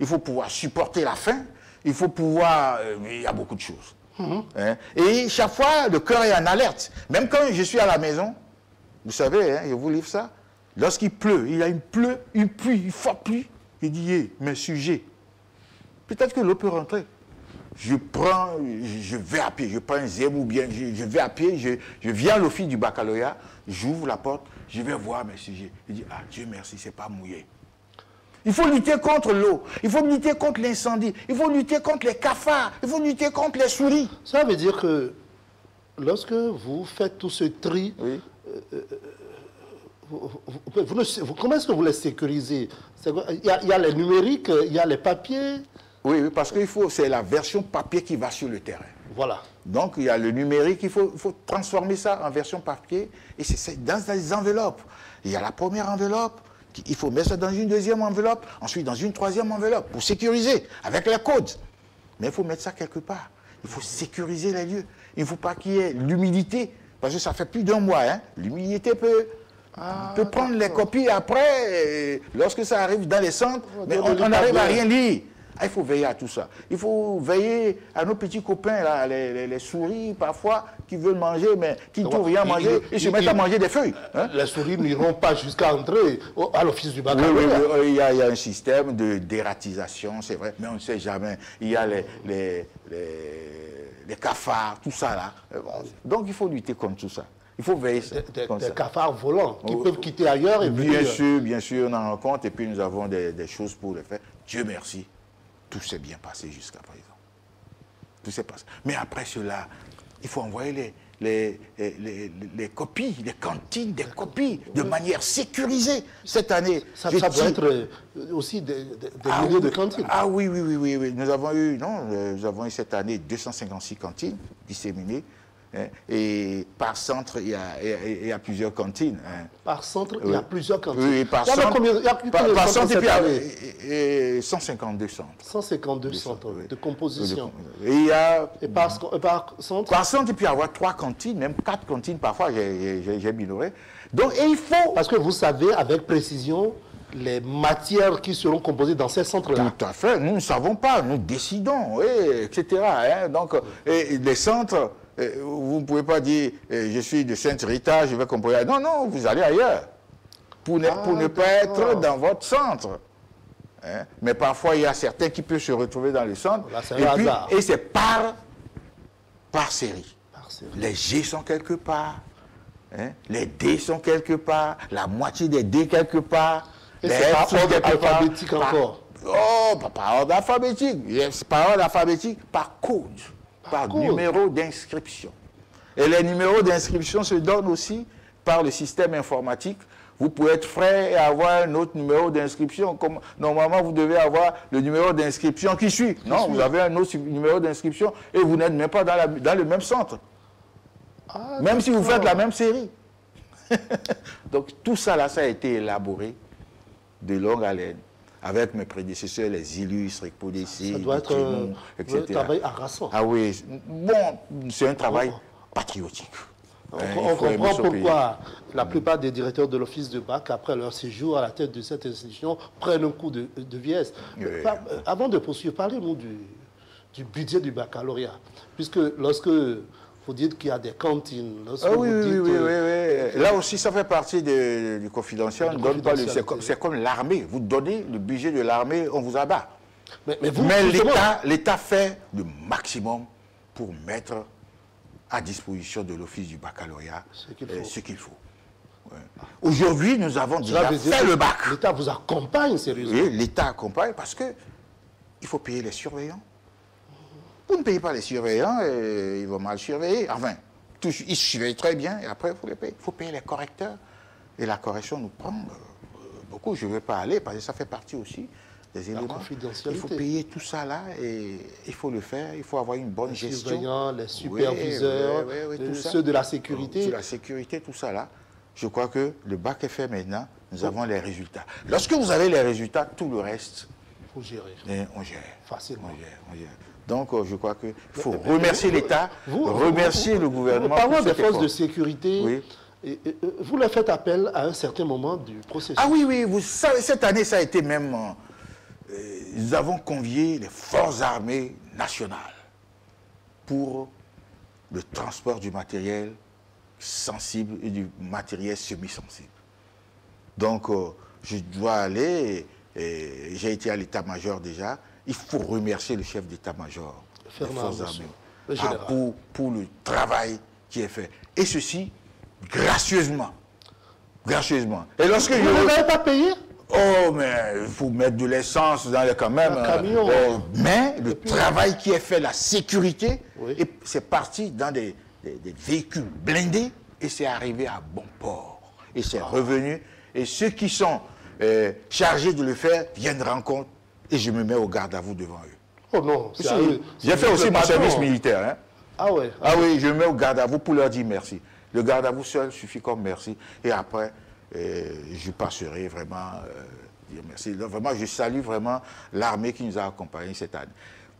il faut pouvoir supporter la faim, il faut pouvoir... il y a beaucoup de choses. Hein? Et chaque fois, le cœur est en alerte. Même quand je suis à la maison, vous savez, hein, je vous livre ça, lorsqu'il pleut, il y a une pluie, une forte pluie, il dit, mes sujets, peut-être que l'eau peut rentrer. Je vais à pied, je prends un zèbre ou bien je vais à pied, je viens à l'office du baccalauréat, j'ouvre la porte, je vais voir mes sujets. Je dis, ah Dieu merci, c'est pas mouillé. Il faut lutter contre l'eau, il faut lutter contre l'incendie, il faut lutter contre les cafards, il faut lutter contre les souris.
Ça veut dire que lorsque vous faites tout ce tri,
oui.
Comment est-ce que vous les sécurisez? Il y a les numériques, il y a les papiers.
Oui, parce qu'il faut, c'est la version papier qui va sur le terrain.
Voilà.
Donc, il y a le numérique, il faut transformer ça en version papier, et c'est dans des enveloppes. Il y a la première enveloppe, il faut mettre ça dans une deuxième enveloppe, ensuite dans une troisième enveloppe, pour sécuriser, avec les codes. Mais il faut mettre ça quelque part. Il faut sécuriser les lieux. Il ne faut pas qu'il y ait l'humidité, parce que ça fait plus d'un mois. Hein. L'humidité peut prendre les copies après, lorsque ça arrive dans les centres, mais on n'arrive à rien lire. Ah, il faut veiller à tout ça. Il faut veiller à nos petits copains, là, les souris, parfois, qui veulent manger, mais qui ne trouvent rien à manger, ils se mettent à manger des feuilles. Hein?
Les souris n'iront pas jusqu'à entrer à l'office du baccalauréat.
Oui, il y a un système de dératisation, c'est vrai, mais on ne sait jamais. Il y a les cafards, tout ça là. Donc il faut lutter contre tout ça. Il faut veiller
des cafards volants qui peuvent quitter ailleurs. Et
bien sûr, on en rencontre et puis nous avons des choses pour le faire. Dieu merci. Tout s'est bien passé jusqu'à présent. Tout s'est passé. Mais après cela, il faut envoyer les copies, les cantines, des copies, de manière sécurisée. Cette année...
Ça doit être aussi des milliers de cantines.
Ah oui. Nous avons eu cette année 256 cantines disséminées. Hein, et par centre, il y a plusieurs cantines. Hein.
Par centre, il y a plusieurs cantines.
Oui, par centre, par centre, il y a 152 centres.
152 centres de composition.
Et
par centre?
Par centre, il peut y avoir 3 cantines, même 4 cantines, parfois, j'ai minoré. Donc, et il faut...
Parce que vous savez avec précision les matières qui seront composées dans ces centres-là.
Tout à fait. Nous ne savons pas, nous décidons, etc. Hein. Donc, les centres... vous ne pouvez pas dire je suis de Sainte-Rita, je vais composer. Non, vous allez ailleurs. Pour ne pas être dans votre centre. Hein? Mais parfois, il y a certains qui peuvent se retrouver dans le centre.
Là,
et c'est par série. Les G sont quelque part. Hein? Les D sont quelque part. La moitié des D quelque part.
Et c'est par ordre alphabétique encore.
Pas par ordre alphabétique. C'est par ordre alphabétique, par code. Par numéro d'inscription. Et les numéros d'inscription se donnent aussi par le système informatique. Vous pouvez être frais et avoir un autre numéro d'inscription. Comme normalement, vous devez avoir le numéro d'inscription qui suit. Non, vous avez un autre numéro d'inscription et vous n'êtes même pas dans le même centre. Même si vous faites la même série. Donc tout ça, là, ça a été élaboré de longue haleine. Avec mes prédécesseurs, les illustres, Podessi,
ça doit être un travail harassant.
Ah oui, bon, c'est un travail patriotique.
On comprend pourquoi la plupart des directeurs de l'office de bac, après leur séjour à la tête de cette institution, prennent un coup de vieillesse. Oui. Avant de poursuivre, parlez-nous du budget du baccalauréat. Puisque lorsque vous dites qu'il y a des cantines.
Oui. Là aussi, ça fait partie du confidentiel. C'est comme l'armée. Vous donnez le budget de l'armée, on vous abat. Mais l'État fait le maximum pour mettre à disposition de l'office du baccalauréat ce qu'il faut. Ouais. Aujourd'hui, nous avons déjà fait le bac.
L'État vous accompagne sérieusement.
Oui, l'État accompagne parce qu'il faut payer les surveillants. Vous ne payez pas les surveillants, ils vont mal surveiller. Enfin, ils surveillent très bien et après, il faut les payer. Il faut payer les correcteurs. Et la correction nous prend beaucoup. Je ne vais pas aller parce que ça fait partie aussi des éléments. Il faut payer tout ça là et il faut le faire. Il faut avoir une bonne gestion. Les
surveillants, les superviseurs, ceux de la sécurité.
De la sécurité, tout ça là. Je crois que le bac est fait maintenant. Nous avons les résultats. Lorsque vous avez les résultats, tout le reste,
il faut gérer.
On gère.
Facilement.
On gère. Donc, je crois qu'il faut remercier l'État, remercier le gouvernement.
Parlons des forces de sécurité. Oui. Vous leur faites appel à un certain moment du processus.
Ah oui, vous savez, cette année, ça a été même nous avons convié les forces armées nationales pour le transport du matériel sensible et du matériel semi-sensible. Donc, je dois aller, j'ai été à l'état-major déjà, il faut remercier le chef d'état-major des forces armées pour le travail qui est fait. Et ceci, gracieusement. Gracieusement. Et lorsque
vous n'avez pas payé?
Oh, mais il faut mettre de l'essence dans les quand même.
Camion,
mais le travail qui est fait, la sécurité, c'est parti dans des véhicules blindés et c'est arrivé à bon port. Et c'est revenu. Et ceux qui sont chargés de le faire viennent rendre compte et je me mets au garde à vous devant eux.
Oh non,
j'ai fait aussi mon service militaire. Hein.
Ah ouais.
Ah oui, je me mets au garde à vous pour leur dire merci. Le garde à vous seul suffit comme merci. Et après, je passerai vraiment dire merci. Donc, vraiment, je salue vraiment l'armée qui nous a accompagnés cette année.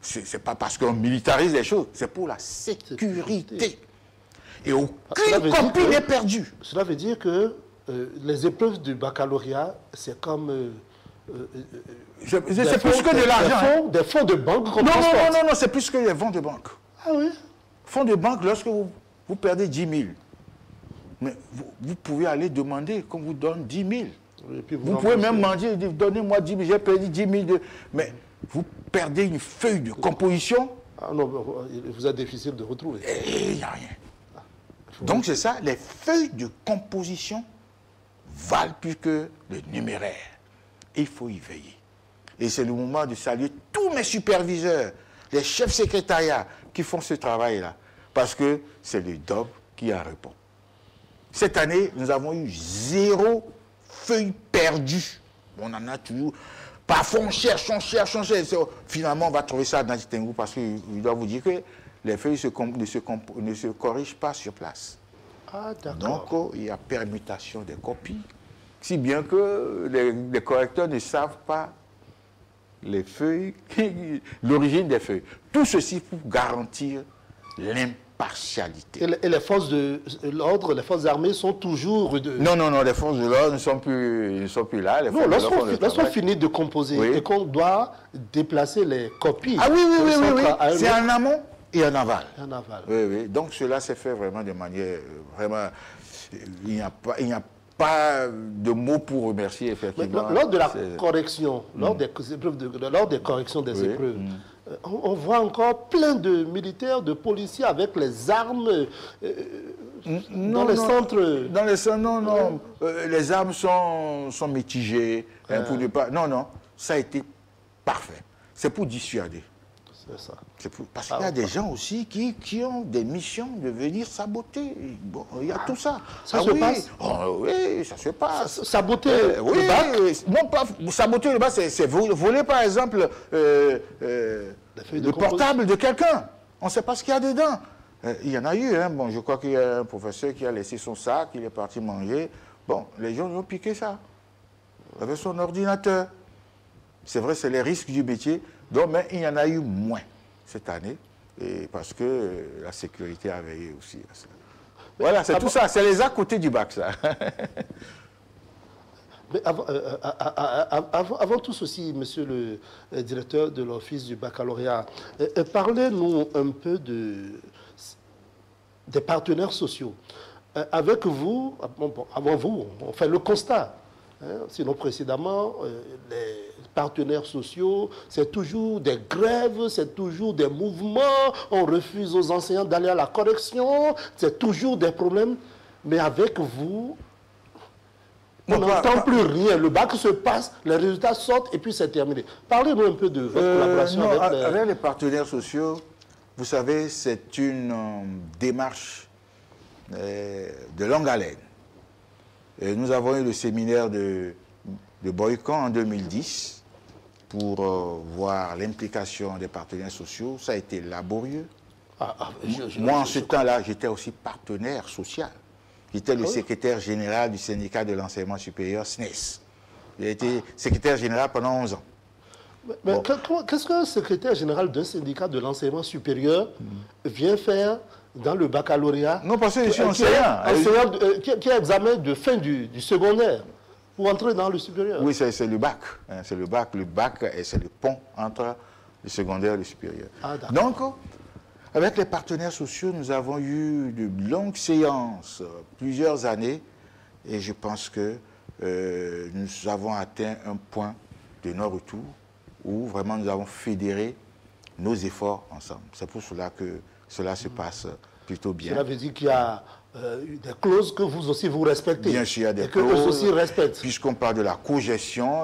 Ce n'est pas parce qu'on militarise les choses, c'est pour la sécurité. Et aucune copie n'est perdue.
Cela veut dire que les épreuves du baccalauréat, c'est comme...
c'est plus que de l'argent.
Des fonds de banque qu'on
transporte. Non, c'est plus que les fonds de banque.
Ah oui?
Fonds de banque, lorsque vous perdez 10 000, mais vous pouvez aller demander qu'on vous donne 10 000. Vous pouvez même demander, donnez-moi 10 000, j'ai perdu 10 000. Mais vous perdez une feuille de composition.
Ah non, vous êtes difficile de retrouver.
Et il n'y a rien. Donc c'est ça, les feuilles de composition valent plus que le numéraire. Et il faut y veiller. Et c'est le moment de saluer tous mes superviseurs, les chefs secrétariats qui font ce travail-là. Parce que c'est le DOB qui en répond. Cette année, nous avons eu 0 feuilles perdues. On en a toujours. Parfois, on cherche. Finalement, on va trouver ça dans Tengu parce qu'il doit vous dire que les feuilles ne se corrigent pas sur place.
Ah, d'accord.
Donc, il y a permutation des copies. Si bien que les correcteurs ne savent pas les feuilles, l'origine des feuilles. Tout ceci pour garantir l'impartialité.
Et les forces de l'ordre, les forces armées sont toujours...
Non, les forces de l'ordre ne sont plus là.
Non, lorsqu'on finit de composer et qu'on doit déplacer les copies...
Ah oui. C'est en amont et en aval.
Oui.
Donc cela s'est fait vraiment de manière... Vraiment, il n'y a pas de mots pour remercier, effectivement.
Lors de la correction, lors des corrections des épreuves, on voit encore plein de militaires, de policiers avec les armes dans les centres.
Dans les centres, non. Les armes sont mitigées. Pour ne pas, non, ça a été parfait. C'est pour dissuader.
C'est ça.
Parce qu'il y a des gens aussi qui ont des missions de venir saboter. Bon, il y a tout ça.
Ça se passe?
Oui, ça se passe.
Saboter le bac?
Non, pas saboter le bac, c'est voler par exemple le portable de quelqu'un. On ne sait pas ce qu'il y a dedans. Il y en a eu. Bon, je crois qu'il y a un professeur qui a laissé son sac, il est parti manger. Bon, les gens ont piqué ça. Avec son ordinateur. C'est vrai, c'est les risques du métier. Donc, mais il y en a eu moins cette année, et parce que la sécurité a veillé aussi à ça. Voilà, c'est tout ça, c'est les à côté du bac, ça.
Mais avant tout ceci, monsieur le directeur de l'Office du baccalauréat, parlez-nous un peu des partenaires sociaux. Avec vous, avant vous, on fait le constat. Sinon, précédemment, les partenaires sociaux, c'est toujours des grèves, c'est toujours des mouvements, on refuse aux enseignants d'aller à la correction, c'est toujours des problèmes. Mais avec vous, on n'entend plus rien. Le bac se passe, les résultats sortent et puis c'est terminé. Parlez-nous un peu de votre collaboration
avec les partenaires sociaux. Vous savez, c'est une démarche de longue haleine. Et nous avons eu le séminaire de Boycon en 2010 pour voir l'implication des partenaires sociaux. Ça a été laborieux. Moi, en ce temps-là, j'étais aussi partenaire social. J'étais le secrétaire général du syndicat de l'enseignement supérieur, SNES. J'ai été secrétaire général pendant 11 ans.
Mais qu'est-ce qu'un secrétaire général d'un syndicat de l'enseignement supérieur vient faire dans le baccalauréat?
Non, parce que je suis enseignant.
Qui est examen de fin du secondaire. pour entrer dans le supérieur.
Oui, c'est le bac. Hein, c'est le bac. Le bac, c'est le pont entre le secondaire et le supérieur.
Ah,
donc, avec les partenaires sociaux, nous avons eu de longues séances, plusieurs années, et je pense que nous avons atteint un point de non-retour où vraiment nous avons fédéré nos efforts ensemble. C'est pour cela que cela se passe plutôt bien.
Cela veut dire qu'il y a des clauses que vous aussi vous respectez.
Bien sûr, il y a des
clauses.
clauses.
Que eux aussi respectent.
Puisqu'on parle de la co-gestion,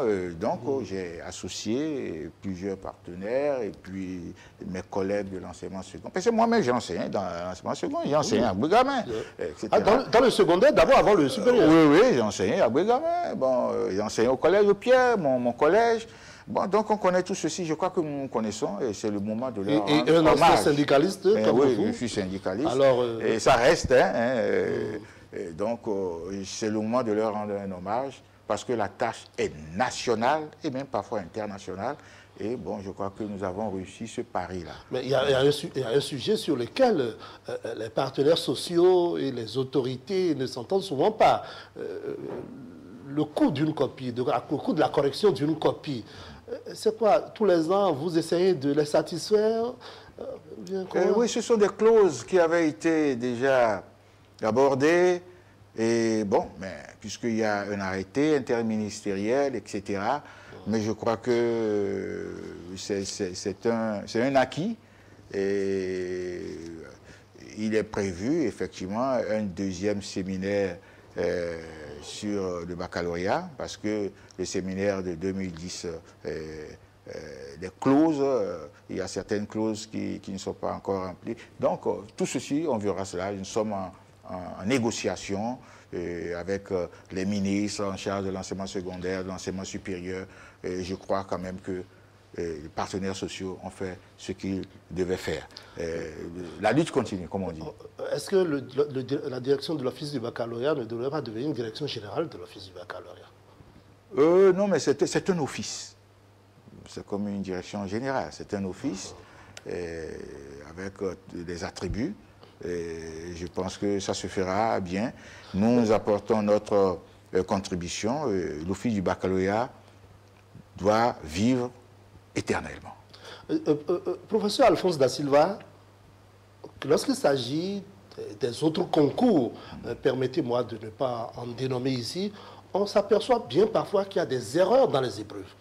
j'ai associé plusieurs partenaires et puis mes collègues de l'enseignement second. Parce que moi-même, j'ai enseigné dans l'enseignement second, j'ai enseigné à Bougamin, etc.
Ah, dans le secondaire, d'abord avant le supérieur.
Oui, j'ai enseigné à Bougamin. Bon, j'ai enseigné au collège de Pierre, mon collège. Bon, donc on connaît tout ceci, je crois que nous connaissons et c'est le moment de leur
Et un ancien syndicaliste comme
oui,
vous.
je suis syndicaliste.
Alors,
et ça reste, et donc c'est le moment de leur rendre un hommage parce que la tâche est nationale et même parfois internationale. Et bon, je crois que nous avons réussi ce pari-là.
Mais il y a un sujet sur lequel les partenaires sociaux et les autorités ne s'entendent souvent pas. Le coût d'une copie, le coût de la correction d'une copie. C'est quoi? Tous les ans, vous essayez de les satisfaire?
Oui, ce sont des clauses qui avaient été déjà abordées. Et bon, mais puisqu'il y a un arrêté interministériel, etc., mais je crois que c'est un acquis. Et il est prévu, effectivement, un deuxième séminaire sur le baccalauréat, parce que le séminaire de 2010, les clauses, il y a certaines clauses qui ne sont pas encore remplies. Donc, tout ceci, on verra cela. Nous sommes en négociation avec les ministres en charge de l'enseignement secondaire, de l'enseignement supérieur. Et je crois quand même que les partenaires sociaux ont fait ce qu'ils devaient faire. La lutte continue, comme on dit.
Est-ce que la direction de l'Office du baccalauréat ne devrait pas devenir une direction générale de l'Office du baccalauréat?
Non, mais c'est un office. C'est comme une direction générale. C'est un office avec des attributs. Et je pense que ça se fera bien. Nous apportons notre contribution. L'Office du baccalauréat doit vivre éternellement.
Professeur Alphonse Da Silva, lorsqu'il s'agit des autres concours, permettez-moi de ne pas en dénommer ici, on s'aperçoit bien parfois qu'il y a des erreurs dans les épreuves.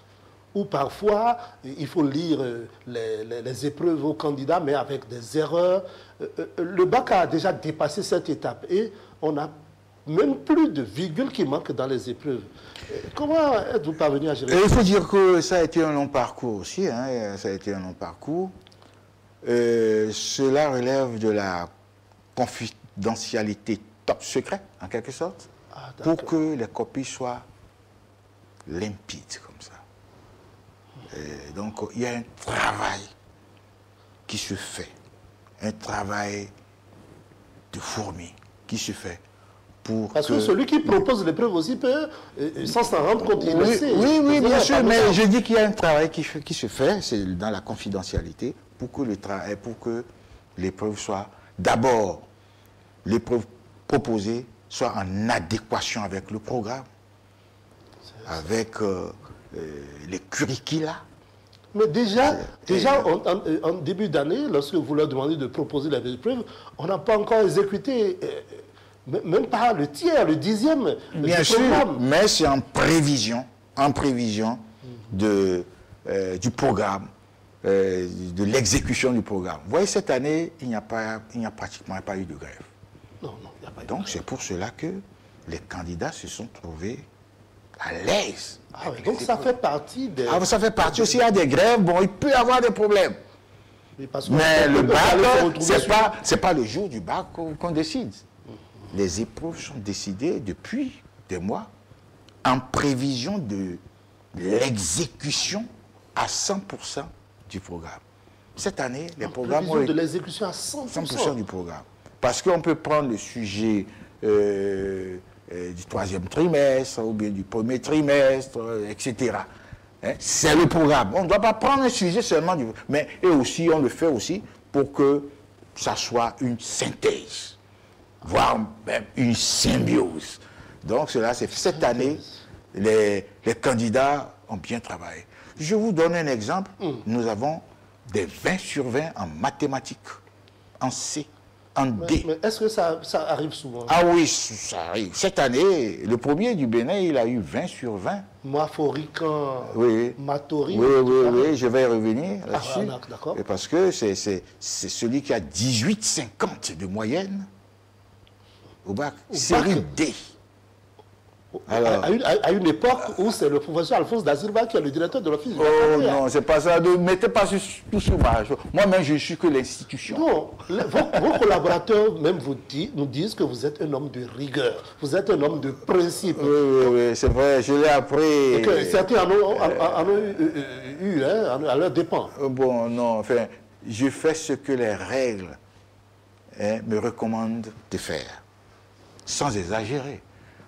Ou parfois, il faut lire les épreuves aux candidats, mais avec des erreurs. Le bac a déjà dépassé cette étape et on n'a même plus de virgule qui manque dans les épreuves. Comment êtes-vous parvenu à gérer ça?
Il faut dire que ça a été un long parcours aussi. Hein, ça a été un long parcours. Cela relève de la confidentialité top secret, en quelque sorte, pour que les copies soient limpides comme ça. Et donc, il y a un travail qui se fait, un travail de fourmi qui se fait.
Parce que celui qui propose l'épreuve aussi peut, sans s'en rendre compte, il le sait.
Oui, bien sûr, mais je dis qu'il y a un travail qui se fait, c'est dans la confidentialité, pour que l'épreuve soit, d'abord, l'épreuve proposée soit en adéquation avec le programme, avec les curricula.
Mais déjà en début d'année, lorsque vous leur demandez de proposer la épreuve, on n'a pas encore exécuté... même pas le tiers, le dixième
bien sûr, programme. Mais c'est en prévision du programme, de l'exécution du programme. Vous voyez, cette année, il n'y a pratiquement pas eu de grève.
Non, il n'y a pas eu de grève.
Donc c'est pour cela que les candidats se sont trouvés à l'aise.
Donc ça fait partie des...
ça fait partie aussi, il y a des grèves, bon, il peut y avoir des problèmes. Mais le bac, c'est pas le jour du bac qu'on décide. Les épreuves sont décidées depuis des mois en prévision de l'exécution à 100% du programme. Cette année, les programmes ont
de l'exécution à 100%
du programme. Parce qu'on peut prendre le sujet du troisième trimestre ou bien du premier trimestre, etc. Hein? C'est le programme. On ne doit pas prendre un sujet seulement mais aussi, on le fait aussi pour que ça soit une synthèse, voire même une symbiose. Donc cela, c'est cette année, les candidats ont bien travaillé. Je vous donne un exemple. Nous avons des 20 sur 20 en mathématiques, en C, en D.
Mais est-ce que ça arrive souvent?
Ah oui, ça arrive. Cette année, le premier du Bénin, il a eu 20 sur 20.
Maforican,
Oui.
Matori.
Oui, je vais y revenir là-dessus.
D'accord.
Parce que c'est celui qui a 18,50 de moyenne au bac. Série D. Alors,
à une époque où c'est le professeur Alphonse Dazirba qui est le directeur de l'office.
Oh non, c'est pas ça. Ne mettez pas tout sur ma... Moi-même, je suis que l'institution.
Non, vos collaborateurs même nous disent que vous êtes un homme de rigueur. Vous êtes un homme de principe.
Oui, c'est vrai, je l'ai appris.
Et que certains en ont eu à leur dépens.
Bon, non, enfin, je fais ce que les règles me recommandent de faire, sans exagérer.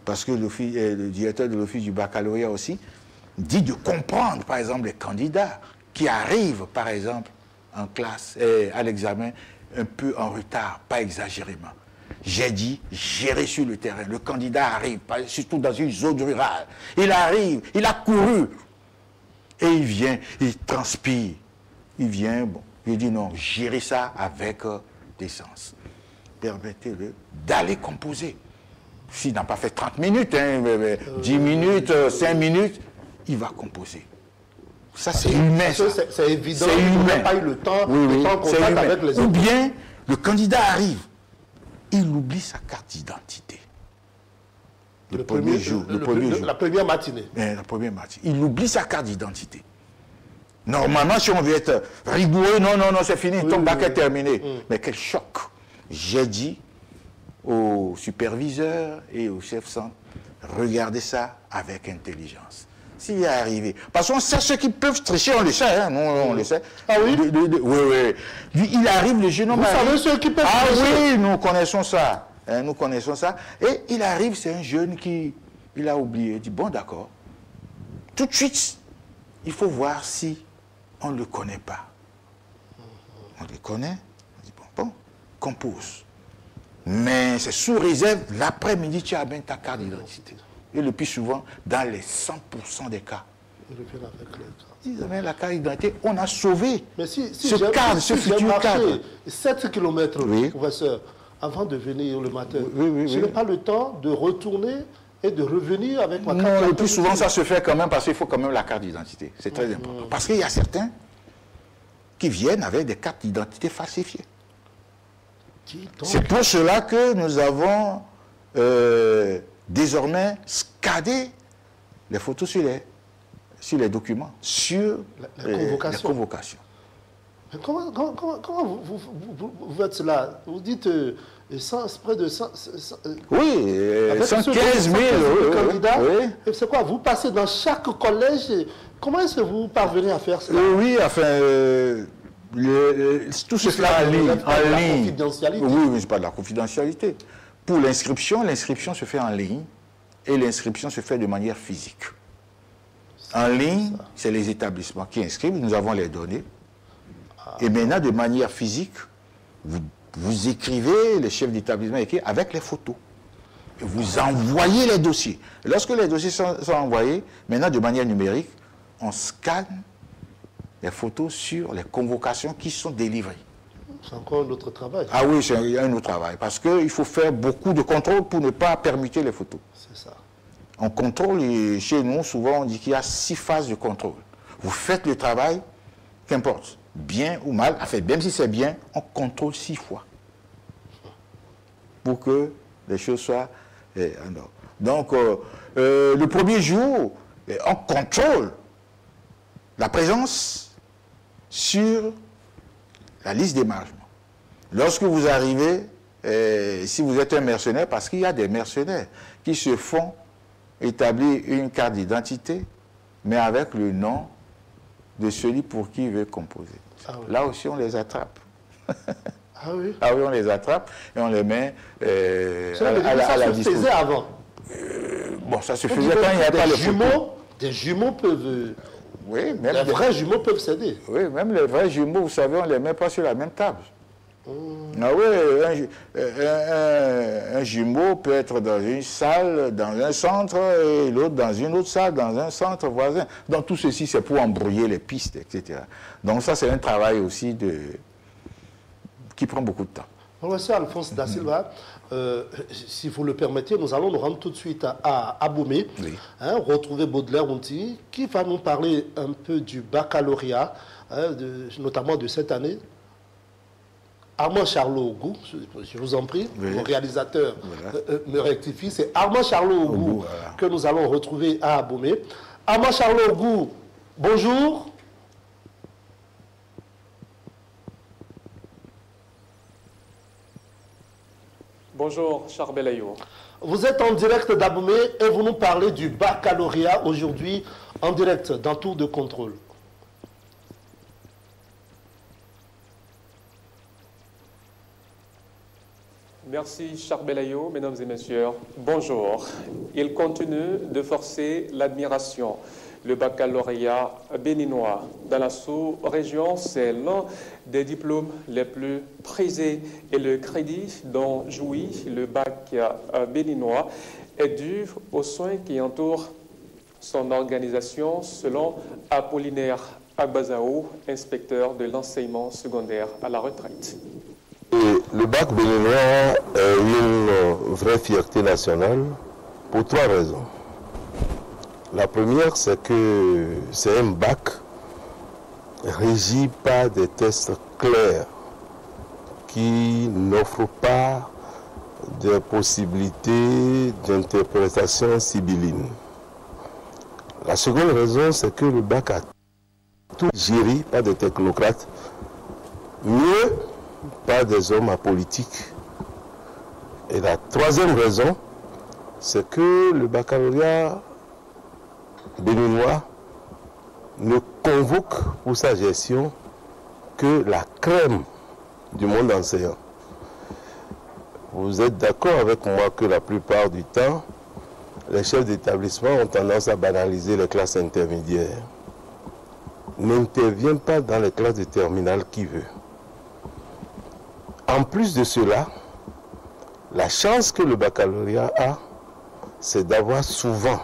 Parce que le directeur de l'office du baccalauréat aussi dit de comprendre, par exemple, les candidats qui arrivent, par exemple, en classe, à l'examen, un peu en retard, pas exagérément. J'ai dit, gérer sur le terrain. Le candidat arrive, surtout dans une zone rurale. Il arrive, il a couru. Et il vient, il transpire. Il vient, bon, il dit non, gérer ça avec décence. Permettez-le d'aller composer. S'il n'a pas fait 30 minutes, 10 minutes, 5 minutes, il va composer. Ça, c'est humain.
C'est évident qu'il n'a pas eu le temps de prendre contact avec les autres.
Ou bien, le candidat arrive, il oublie sa carte d'identité. Le premier jour.
La première matinée.
La première matinée. Il oublie sa carte d'identité. Normalement, si on veut être rigoureux, non, c'est fini, ton bac est terminé. Mais quel choc. J'ai dit aux superviseurs et aux chefs centres, regardez ça avec intelligence. S'il est arrivé, parce qu'on sait ceux qui peuvent tricher, on le sait, hein, on le sait.
Ah oui?
Oui. Il arrive, le jeune homme.
Vous savez ceux qui peuvent tricher?
Ah oui, nous connaissons ça. Nous connaissons ça. Et il arrive, c'est un jeune qui, il a oublié, il dit, bon d'accord, tout de suite, il faut voir si on ne le connaît pas. On le connaît, on dit, bon, compose. Mais c'est sous réserve, l'après-midi, tu as bien ta carte d'identité. Et le plus souvent, dans les 100% des cas, ils avaient la carte d'identité, on a sauvé ce futur cadre.
7 km, professeur, avant de venir le matin, je n'ai pas le temps de retourner et de revenir avec ma carte d'identité.
Non, le plus souvent, ça se fait quand même parce qu'il faut quand même la carte d'identité. C'est très important. Parce qu'il y a certains qui viennent avec des cartes d'identité falsifiées. C'est pour cela que nous avons désormais scadé les photos sur les documents, sur les convocations.
Mais comment vous faites cela? Vous dites près de 100...
Oui, 115 000
candidats. Oui. C'est quoi? Vous passez dans chaque collège. Comment est-ce que vous parvenez à faire cela?
Oui, enfin... tout se fait en ligne. Oui, mais ce n'est pas de la confidentialité. Pour l'inscription se fait en ligne et l'inscription se fait de manière physique. En ligne, c'est les établissements qui inscrivent, nous avons les données. Et maintenant, de manière physique, vous écrivez, les chefs d'établissement écrivent avec les photos. Et vous envoyez les dossiers. Et lorsque les dossiers sont envoyés, maintenant de manière numérique, on scanne les photos sur les convocations qui sont délivrées.
C'est encore un autre travail.
Ah oui, c'est un autre travail. Parce qu'il faut faire beaucoup de contrôles pour ne pas permuter les photos.
C'est ça.
On contrôle, et chez nous, souvent, on dit qu'il y a 6 phases de contrôle. Vous faites le travail, qu'importe, bien ou mal, enfin, même si c'est bien, on contrôle 6 fois. Pour que les choses soient en ordre. Donc, le premier jour, on contrôle la présence sur la liste d'émargement. Lorsque vous arrivez, si vous êtes un mercenaire, parce qu'il y a des mercenaires qui se font établir une carte d'identité, mais avec le nom de celui pour qui il veut composer. Ah oui. Là aussi, on les attrape.
Ah oui?
Ah oui, on les attrape et on les met
à la disposition. Ça se faisait avant?
Bon, ça se faisait quand il n'y a pas le
jumeaux. Des jumeaux peuvent...
Oui, même
les vrais jumeaux peuvent s'aider.
Oui, même les vrais jumeaux, vous savez, on ne les met pas sur la même table. Ah oui, un jumeau peut être dans une salle, dans un centre, et l'autre dans une autre salle, dans un centre voisin. Donc tout ceci, c'est pour embrouiller les pistes, etc. Donc ça, c'est un travail aussi qui prend beaucoup de temps.
Professeur Alphonse Da Silva, si vous le permettez, nous allons nous rendre tout de suite à Abomey,
Oui.
Retrouver Baudelaire-Onti, qui va nous parler un peu du baccalauréat, notamment de cette année. Armand Charlot-Ogou, je vous en prie,
oui.
Mon réalisateur me rectifie, c'est Armand Charlot-Ogou
voilà.
que nous allons retrouver à Abomey. Armand Charlot-Ogou, bonjour.
Bonjour, Charbelayo.
Vous êtes en direct d'Abomey et vous nous parlez du baccalauréat aujourd'hui en direct dans Tour de contrôle.
Merci, Charbelayo, mesdames et messieurs. Bonjour. Il continue de forcer l'admiration. Le baccalauréat béninois dans la sous-région, c'est l'un des diplômes les plus prisés et le crédit dont jouit le bac béninois est dû aux soins qui entourent son organisation, selon Apollinaire Agbazao, inspecteur de l'enseignement secondaire à la retraite.
Et le bac béninois est une vraie fierté nationale pour 3 raisons. La première, c'est que c'est un bac régi par des tests clairs qui n'offrent pas de possibilités d'interprétation sibylline. La seconde raison, c'est que le bac a tout géré par des technocrates, mieux par des hommes apolitiques. Et la troisième raison, c'est que le baccalauréat béninois ne convoque pour sa gestion que la crème du monde enseignant. Vous êtes d'accord avec moi que la plupart du temps, les chefs d'établissement ont tendance à banaliser les classes intermédiaires. N'intervient pas dans les classes de terminale qui veut. En plus de cela, la chance que le baccalauréat a, c'est d'avoir souvent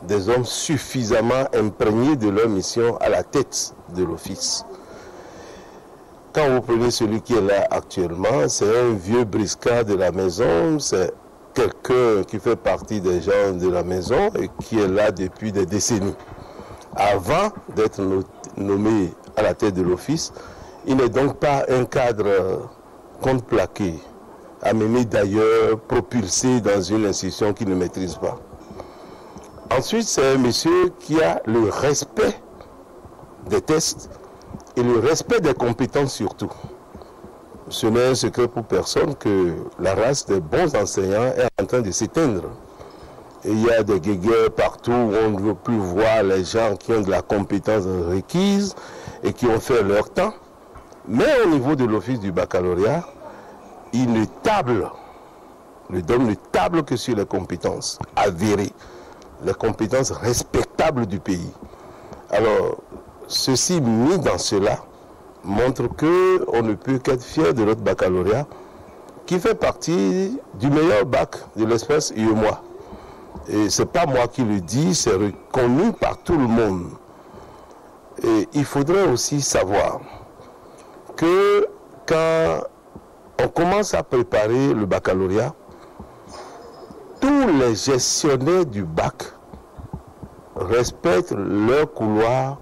des hommes suffisamment imprégnés de leur mission à la tête de l'office. Quand vous prenez celui qui est là actuellement, c'est un vieux briscard de la maison, c'est quelqu'un qui fait partie des gens de la maison et qui est là depuis des décennies. Avant d'être nommé à la tête de l'office, il n'est donc pas un cadre contreplaqué, amené d'ailleurs, propulsé dans une institution qu'il ne maîtrise pas. Ensuite, c'est un monsieur qui a le respect des tests et le respect des compétences surtout. Ce n'est un secret pour personne que la race des bons enseignants est en train de s'éteindre. Et il y a des guéguerres partout où on ne veut plus voir les gens qui ont de la compétence requise et qui ont fait leur temps. Mais au niveau de l'office du baccalauréat, il ne table, le DOM ne table que sur les compétences avérées, les compétences respectables du pays. Alors, ceci mis dans cela montre qu'on ne peut qu'être fier de notre baccalauréat qui fait partie du meilleur bac de l'espèce UEMOA. Et ce n'est pas moi qui le dis, c'est reconnu par tout le monde. Et il faudrait aussi savoir que quand on commence à préparer le baccalauréat, tous les gestionnaires du bac respectent leur couloir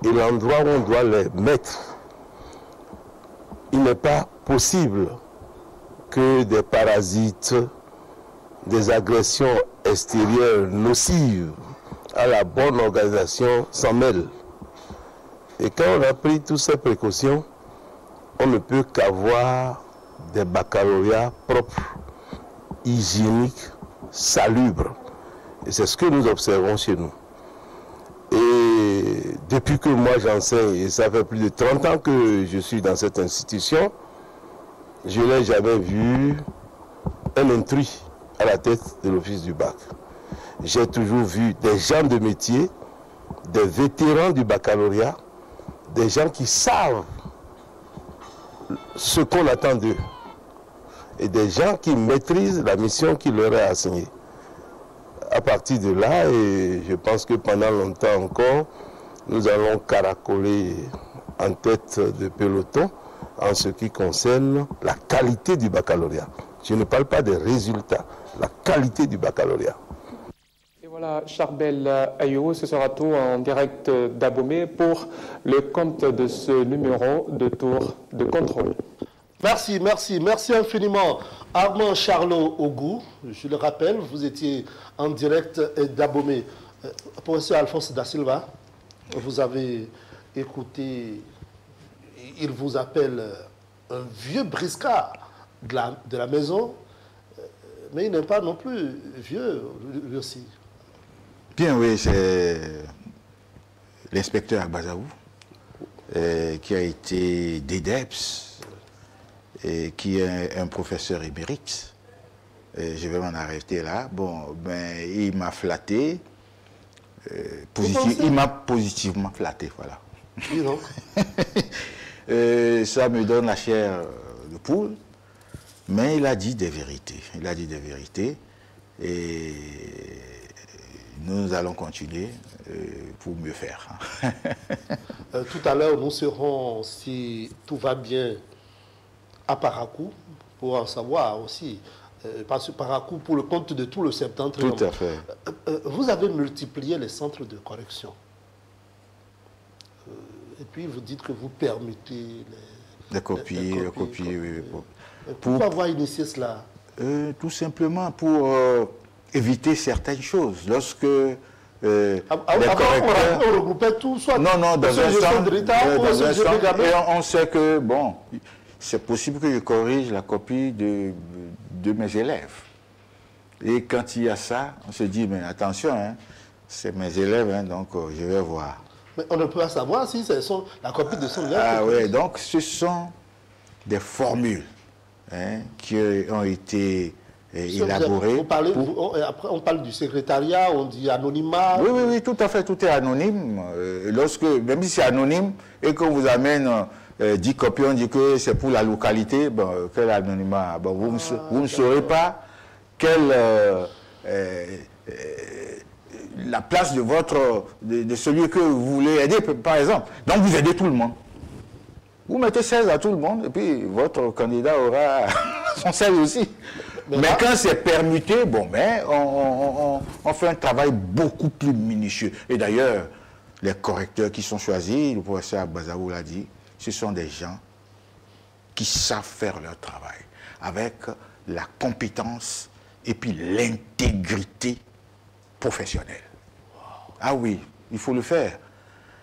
et l'endroit où on doit les mettre. Il n'est pas possible que des parasites, des agressions extérieures nocives à la bonne organisation s'en mêlent. Et quand on a pris toutes ces précautions, on ne peut qu'avoir des baccalauréats propres, hygiéniques, salubres. Et c'est ce que nous observons chez nous. Et depuis que moi j'enseigne, et ça fait plus de 30 ans que je suis dans cette institution, je n'ai jamais vu un intrus à la tête de l'office du bac. J'ai toujours vu des gens de métier, des vétérans du baccalauréat, des gens qui savent ce qu'on attend d'eux. Et des gens qui maîtrisent la mission qui leur est assignée. À partir de là, et je pense que pendant longtemps encore, nous allons caracoler en tête de peloton en ce qui concerne la qualité du baccalauréat. Je ne parle pas des résultats, la qualité du baccalauréat.
Et voilà, Charbel Ayo, ce sera tout en direct d'Abomey pour le compte de ce numéro de tour de contrôle.
Merci, merci, merci infiniment. Armand Charlot Ogou, je le rappelle, vous étiez en direct d'Abomey. Professeur Alphonse Da Silva, vous avez écouté, il vous appelle un vieux briscard de la maison, mais il n'est pas non plus vieux, lui aussi.
Bien, oui, c'est l'inspecteur Agbazaou, qui a été d'EDEPS, et qui est un professeur émérite. Et je vais m'en arrêter là. Bon, ben, il m'a flatté. Il m'a positivement flatté, voilà.
Oui, donc.
Ça me donne la chair de poule. Mais il a dit des vérités. Il a dit des vérités. Et nous allons continuer pour mieux faire.
Tout à l'heure, nous serons, si tout va bien, à Parakou, pour en savoir aussi. Parce que Parakou, pour le compte de tout le septentrion.
Tout à fait.
Vous avez multiplié les centres de correction. Et puis vous dites que vous permettez
les copies, oui.
Pourquoi avoir initié cela?
Tout simplement pour éviter certaines choses. Lorsque les correcteurs...
on regroupait tout, soit
non, dans un centre,
de l'État,
et on sait que, bon, c'est possible que je corrige la copie de mes élèves. Et quand il y a ça, on se dit, mais attention, hein, c'est mes élèves, hein, donc je vais voir.
Mais on ne peut pas savoir si c'est la copie de son élève.
Ah oui, donc ce sont des formules, hein, qui ont été élaborées.
Après, on parle du secrétariat, on dit anonymat.
Oui, tout à fait, tout est anonyme. Même si c'est anonyme et qu'on vous amène 10 copies, on dit que c'est pour la localité, bon, quel anonymat? Bon, vous ne saurez pas quelle la place de celui que vous voulez aider, par exemple. Donc vous aidez tout le monde. Vous mettez 16 à tout le monde et puis votre candidat aura son 16 aussi. Mais quand c'est permuté, bon, ben, on fait un travail beaucoup plus minutieux. Et d'ailleurs, les correcteurs qui sont choisis, le professeur Agbazaou l'a dit, ce sont des gens qui savent faire leur travail avec la compétence et puis l'intégrité professionnelle. Ah oui, il faut le faire.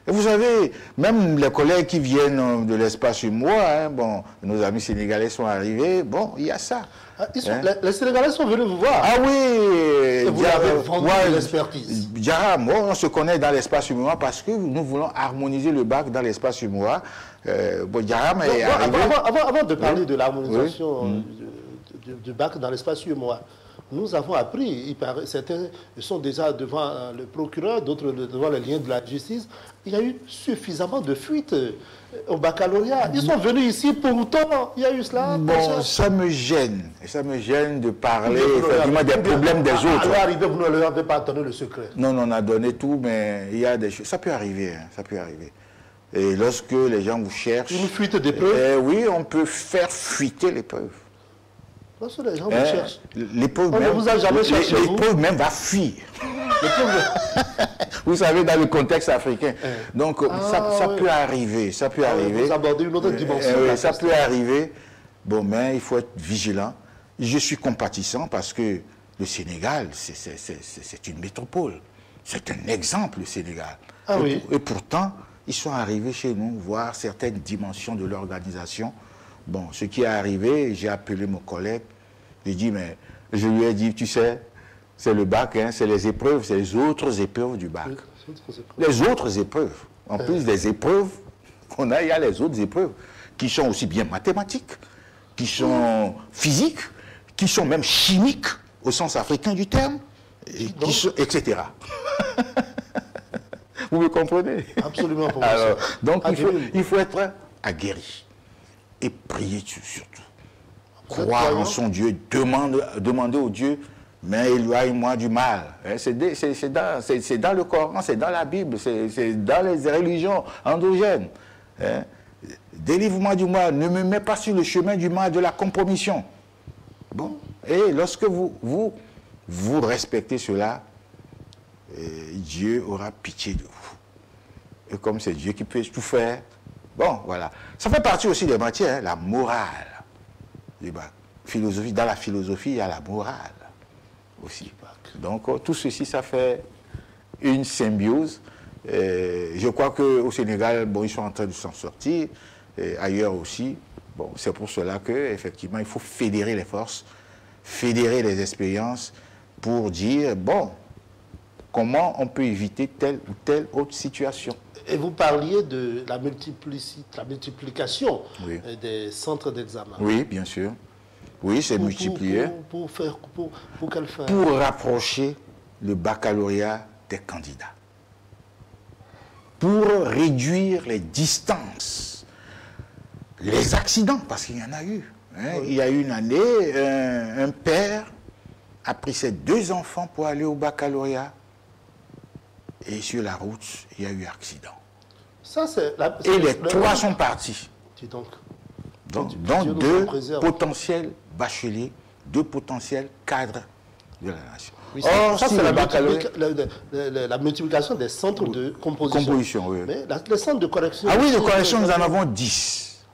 Et vous savez, même les collègues qui viennent de l'espace humour, hein, bon, nos amis sénégalais sont arrivés, bon, il y a ça.
Les Sénégalais sont venus vous voir.
Ah oui.
Et vous avez vendu l'expertise.
Moi, on se connaît dans l'espace humour parce que nous voulons harmoniser le bac dans l'espace humour. Diaram est arrivé.
Avant de parler de l'harmonisation du bac dans l'espace humour, nous avons appris, certains sont déjà devant le procureur, d'autres devant les liens de la justice. Il y a eu suffisamment de fuites au baccalauréat. Ils sont venus ici pour autant. Il y a eu cela.
Bon, ça me gêne. Ça me gêne de parler effectivement des problèmes des autres.
Alors arrivé, vous ne leur avez pas donné le secret.
Non, on a donné tout, mais il y a des choses. Ça peut arriver, hein, ça peut arriver. Et lorsque les gens vous cherchent...
Une fuite d'épreuves?
Oui, on peut faire fuiter l'épreuve.
Lorsque les gens vous cherchent,
l'épreuve
on ne vous a jamais cherché.
L'épreuve même va fuir. Vous savez, dans le contexte africain. Donc, ça peut arriver. Ça peut arriver.
Vous abordez une autre dimension.
Ça peut arriver. Bon, mais il faut être vigilant. Je suis compatissant parce que le Sénégal, c'est une métropole. C'est un exemple, le Sénégal. Et pourtant, ils sont arrivés chez nous voir certaines dimensions de l'organisation. Bon, ce qui est arrivé, j'ai appelé mon collègue, je lui ai dit, tu sais, c'est le bac, hein, c'est les épreuves, c'est les autres épreuves du bac. Les autres épreuves. En plus des épreuves qu'on a, il y a les autres épreuves qui sont aussi bien mathématiques, qui sont physiques, qui sont même chimiques au sens africain du terme, etc. Vous me comprenez?
Absolument.
Alors, donc il faut être aguerri. et prier surtout. Croire en son Dieu, demander au Dieu, mais éloigne-moi du mal. C'est dans le Coran, c'est dans la Bible, c'est dans les religions endogènes. Délivre-moi du mal, ne me mets pas sur le chemin du mal, de la compromission. Bon, et lorsque vous respectez cela, Dieu aura pitié de vous. Et comme c'est Dieu qui peut tout faire, bon, voilà. Ça fait partie aussi des matières, la morale. Philosophie, dans la philosophie, il y a la morale aussi. Donc, tout ceci, ça fait une symbiose. Je crois qu'au Sénégal, bon, ils sont en train de s'en sortir, et ailleurs aussi. Bon, c'est pour cela qu'effectivement, il faut fédérer les forces, fédérer les expériences pour dire, bon, comment on peut éviter telle ou telle autre situation.
Et vous parliez de la multiplication des centres d'examen.
Oui, bien sûr. Oui, c'est multiplié.
Pour quelle fin?
Pour rapprocher le baccalauréat des candidats. Pour réduire les distances, les accidents, parce qu'il y en a eu. Hein. Il y a eu une année, un père a pris ses 2 enfants pour aller au baccalauréat. Et sur la route, il y a eu accident. Et les 3 sont partis. Donc 2 potentiels bacheliers, 2 potentiels cadres de la nation.
Oui, ça, c'est la multiplication des centres de composition.
Oui.
Mais les centres de correction...
Ah oui, de correction, nous en avons 10.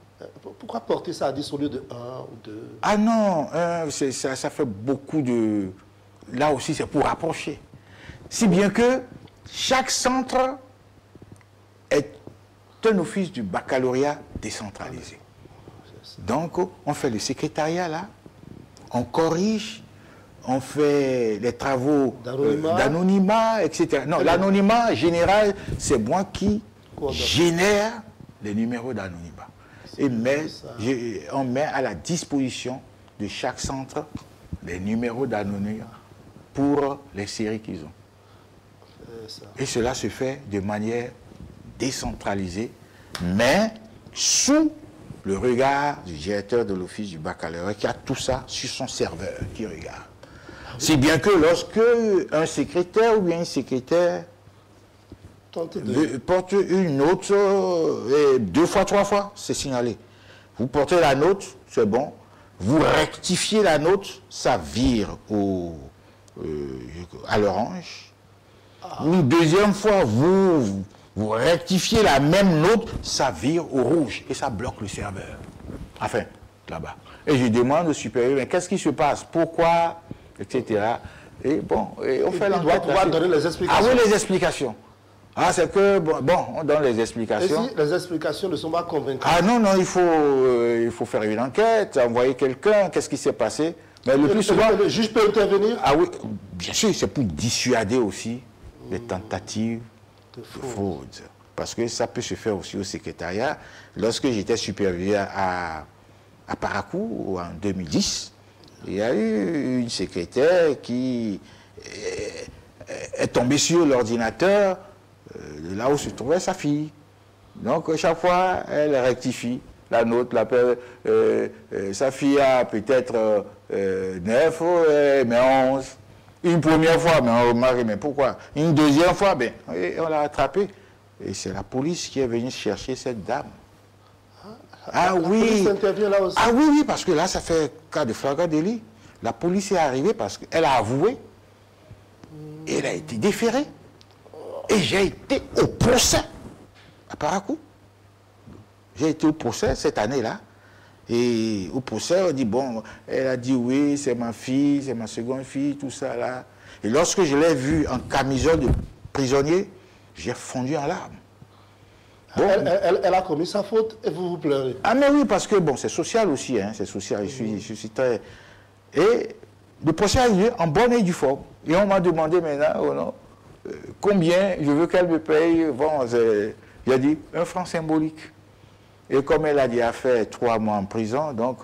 Pourquoi porter ça à 10 au lieu de 1 ou 2?
Ah non, ça fait beaucoup de... Là aussi, c'est pour rapprocher. Si bien que chaque centre est un office du baccalauréat décentralisé. Donc, on fait le secrétariat là, on corrige, on fait les travaux d'anonymat, etc. Non, l'anonymat général, c'est moi qui génère les numéros d'anonymat. Et on met à la disposition de chaque centre les numéros d'anonymat pour les séries qu'ils ont. Et cela se fait de manière décentralisée, mais sous le regard du directeur de l'office du baccalauréat qui a tout ça sur son serveur qui regarde. C'est bien que lorsque un secrétaire ou bien une secrétaire porte une note, 2 fois, 3 fois, c'est signalé. Vous portez la note, c'est bon. Vous rectifiez la note, ça vire à l'orange. Une deuxième fois, vous rectifiez la même note, ça vire au rouge et ça bloque le serveur. Enfin, là-bas. Et je demande au supérieur, mais qu'est-ce qui se passe? Pourquoi? Etc. Et bon, et on fait l'enquête.
Il doit pouvoir donner les explications.
Ah oui, les explications. Ah, c'est que, bon, on donne les explications.
Et si les explications ne sont pas convaincantes?
Ah non, non, il faut faire une enquête, envoyer quelqu'un, qu'est-ce qui s'est passé? Mais le plus souvent...
Le juge peut intervenir?
Ah oui, bien sûr, c'est pour dissuader aussi les tentatives de fraude. Parce que ça peut se faire aussi au secrétariat. Lorsque j'étais superviseur à Parakou, en 2010, il y a eu une secrétaire qui est tombée sur l'ordinateur là où se trouvait sa fille. Donc, chaque fois, elle rectifie la note, sa fille a peut-être 9, mais 11. Une première fois, mais on remarque, mais pourquoi? Une deuxième fois, ben, on l'a attrapée. Et c'est la police qui est venue chercher cette dame.
La police intervient là aussi.
Ah oui, oui, parce que là, ça fait cas de flagrant délit. La police est arrivée parce qu'elle a avoué. Et elle a été déférée. Et j'ai été au procès à Parakou. J'ai été au procès cette année-là. Et au procès, on dit, bon, elle a dit oui, c'est ma fille, c'est ma seconde fille, tout ça là. Et lorsque je l'ai vue en camisole de prisonnier, j'ai fondu en larmes.
Bon. Elle a commis sa faute et vous pleurez.
Ah mais oui, parce que bon, c'est social aussi, hein, c'est social. Je suis très... Et le procès a eu lieu en bonne et due forme. Et on m'a demandé maintenant, oh non, combien je veux qu'elle me paye. Bon, j'ai dit 1 franc symbolique. Et comme elle a déjà fait 3 mois en prison, donc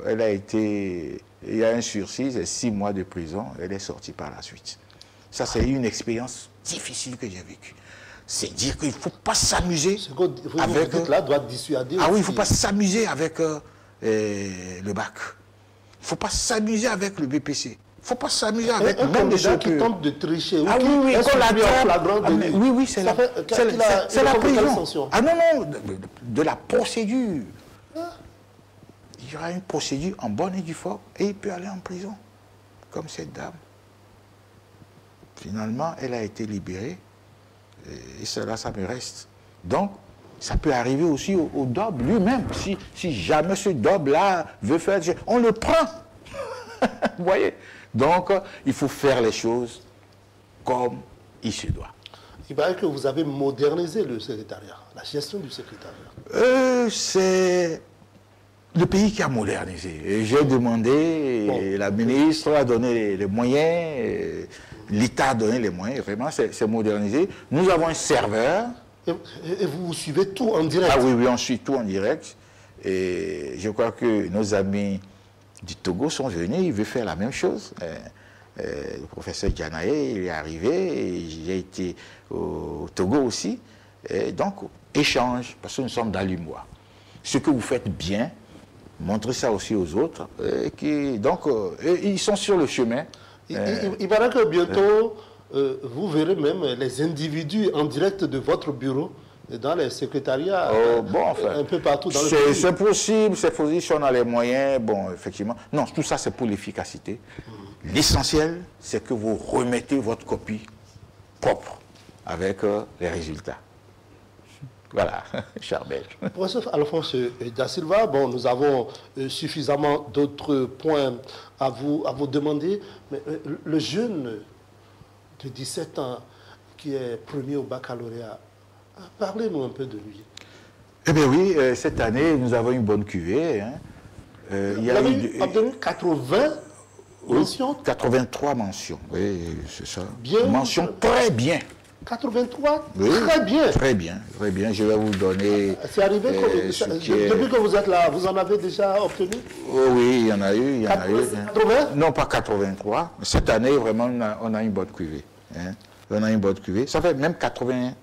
elle a été... Il y a un sursis, c'est 6 mois de prison. Elle est sortie par la suite. Ça, c'est une expérience difficile que j'ai vécue. C'est dire qu'il ne faut pas s'amuser avec...
Là, doit dissuader
ah
aussi.
oui, il ne faut pas s'amuser avec le bac. Il ne faut pas s'amuser avec le BPC. Il ne faut pas s'amuser avec
un
même de ceux
qui tente de tricher.
Ah oui, oui, qu'on l'attrape. Oui, oui, c'est la prison. Ah non, non, de la procédure. Il y aura une procédure en bonne et due forme et il peut aller en prison. Comme cette dame. Finalement, elle a été libérée et cela, ça me reste. Donc, ça peut arriver aussi au DOB lui-même. Si jamais ce DOB-là veut faire... On le prend. Vous voyez? Donc, il faut faire les choses comme il se doit.
Il paraît que vous avez modernisé le secrétariat, la gestion du secrétariat.
C'est le pays qui a modernisé. J'ai demandé, la ministre a donné les moyens, l'État a donné les moyens, vraiment, c'est modernisé. Nous avons un serveur.
Et vous suivez tout en direct?
Ah oui, oui, on suit tout en direct. Et je crois que nos amis du Togo sont venus, ils veulent faire la même chose. Le professeur Djanaé, il est arrivé, et j'ai été au Togo aussi. Et donc, échange, parce que nous sommes dans l'UMOA. Ce que vous faites bien, montrez ça aussi aux autres. Donc, ils sont sur le chemin.
Il paraît que bientôt, vous verrez même les individus en direct de votre bureau dans les secrétariats, un peu partout dans le pays.
C'est possible, c'est possible, si on a les moyens, bon, effectivement. Non, tout ça, c'est pour l'efficacité. L'essentiel, c'est que vous remettez votre copie propre avec les résultats. Voilà, Charbel.
Professeur Alphonse Da Silva, bon, nous avons suffisamment d'autres points à vous demander, mais le jeune de 17 ans qui est premier au baccalauréat, parlez-nous un peu de lui.
Eh bien oui, cette année, nous avons une bonne cuvée. Hein.
Vous avez obtenu 80 mentions?
83 mentions, oui, c'est ça.
Bien.
Mentions très bien.
83,
oui,
très bien.
Très bien, très bien. Je vais vous donner...
C'est arrivé, depuis que vous êtes là, vous en avez déjà obtenu?
Oh, oui, il y en a eu. Il y en a eu
80?
Non, pas 83. Cette année, vraiment, on a une bonne cuvée. Hein. On a une bonne cuvée. Ça fait même 88.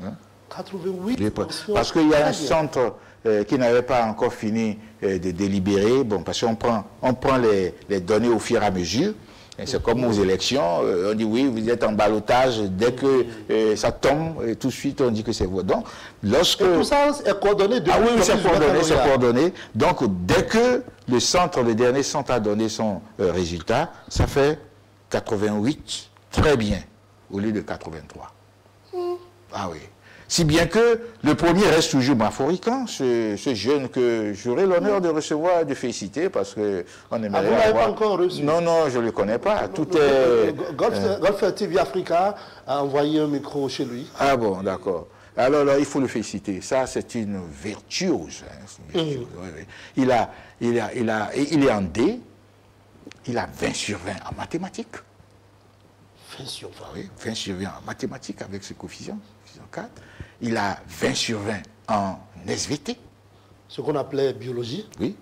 Hein.
88
parce qu'il y a un centre qui n'avait pas encore fini de délibérer. Bon, parce qu'on prend les données au fur et à mesure. C'est comme aux élections, on dit oui, vous êtes en ballottage, dès que ça tombe, tout de suite on dit que c'est vous. Donc, lorsque...
Et tout ça est coordonné depuis...
Ah oui, c'est coordonné. Donc, dès que le dernier centre a donné son résultat, ça fait 88, très bien, au lieu de 83. Ah oui. Si bien que le premier reste toujours Maforican, ce jeune que j'aurai l'honneur de recevoir, de féliciter, parce qu'on aimerait
vous l'avez pas encore reçu?
Non, non, je ne le connais pas. Tout est...
Golf TV Africa a envoyé un micro chez lui.
Ah bon, d'accord. Alors là, il faut le féliciter. Ça, c'est une virtuose. Hein. Une virtuose. Oui, oui. Il est en D. Il a 20 sur 20 en mathématiques.
20 sur 20.
Oui, 20 sur 20 en mathématiques avec ce coefficient 4. Il a 20 sur 20 en SVT.
Ce qu'on appelait biologie.
Oui.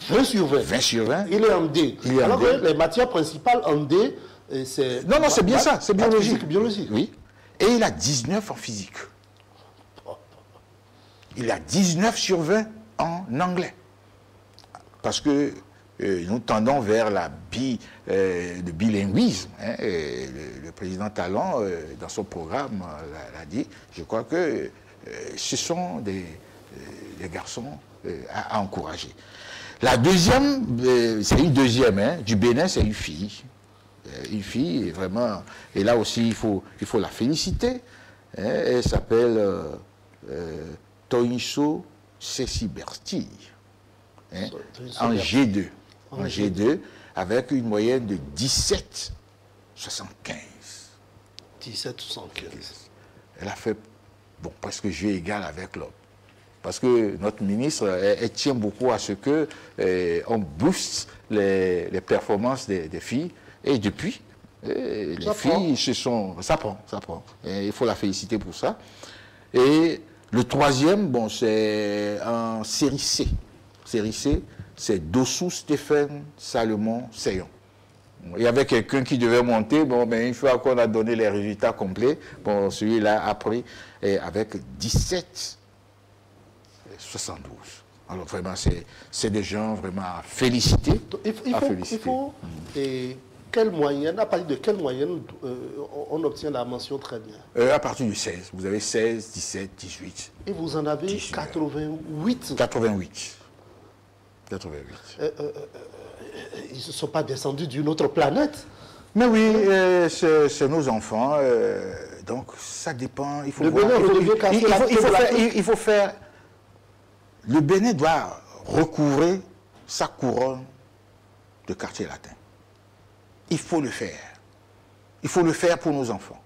20 sur 20.
20 sur 20.
Il est en D. Alors que les matières principales en D, c'est...
Non, non, c'est bien ça, c'est biologie.
Biologie.
Oui. Et il a 19 en physique. Il a 19 sur 20 en anglais. Parce que nous tendons vers le bilinguisme. Hein, le président Talon, dans son programme, l'a dit. Je crois que ce sont des garçons à encourager. La deuxième, c'est une deuxième, hein, du Bénin, c'est une fille. Une fille, vraiment, et là aussi, il faut la féliciter. Hein, elle s'appelle Toinso Céciberti, hein, en G2. En G2, avec une moyenne de 17,75.
17,75.
Elle a fait presque jeu égal avec l'autre. Parce que notre ministre, elle tient beaucoup à ce que on booste les performances des filles. Et depuis, les filles ça prend. Et il faut la féliciter pour ça. Et le troisième, c'est en série C. Série C, c'est Dossou Stéphane Salomon Seyon. Il y avait quelqu'un qui devait monter, une fois qu'on a donné les résultats complets, celui-là a pris avec 17,72. Alors vraiment, c'est des gens vraiment à féliciter.
Il faut et quelle moyenne, à partir de quelle moyenne on obtient la mention très bien?
À partir du 16. Vous avez 16, 17, 18.
Et vous en avez
18.
88.
88. 88.
Ils ne sont pas descendus d'une autre planète.
Mais oui, c'est nos enfants. Donc ça dépend. Il faut faire. Le Bénin doit recouvrer sa couronne de quartier latin. Il faut le faire. Il faut le faire pour nos enfants.